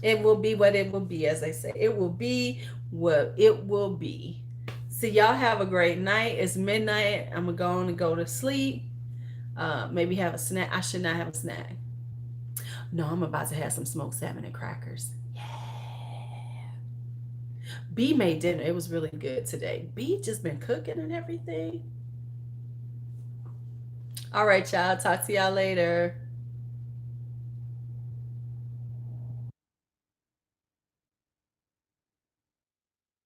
It will be what it will be, as they say. It will be what it will be. So y'all have a great night. It's midnight. I'm gonna go on and go to sleep. Maybe have a snack. I should not have a snack. No, I'm about to have some smoked salmon and crackers. B made dinner. It was really good today. B just been cooking and everything. All right, y'all. Talk to y'all later.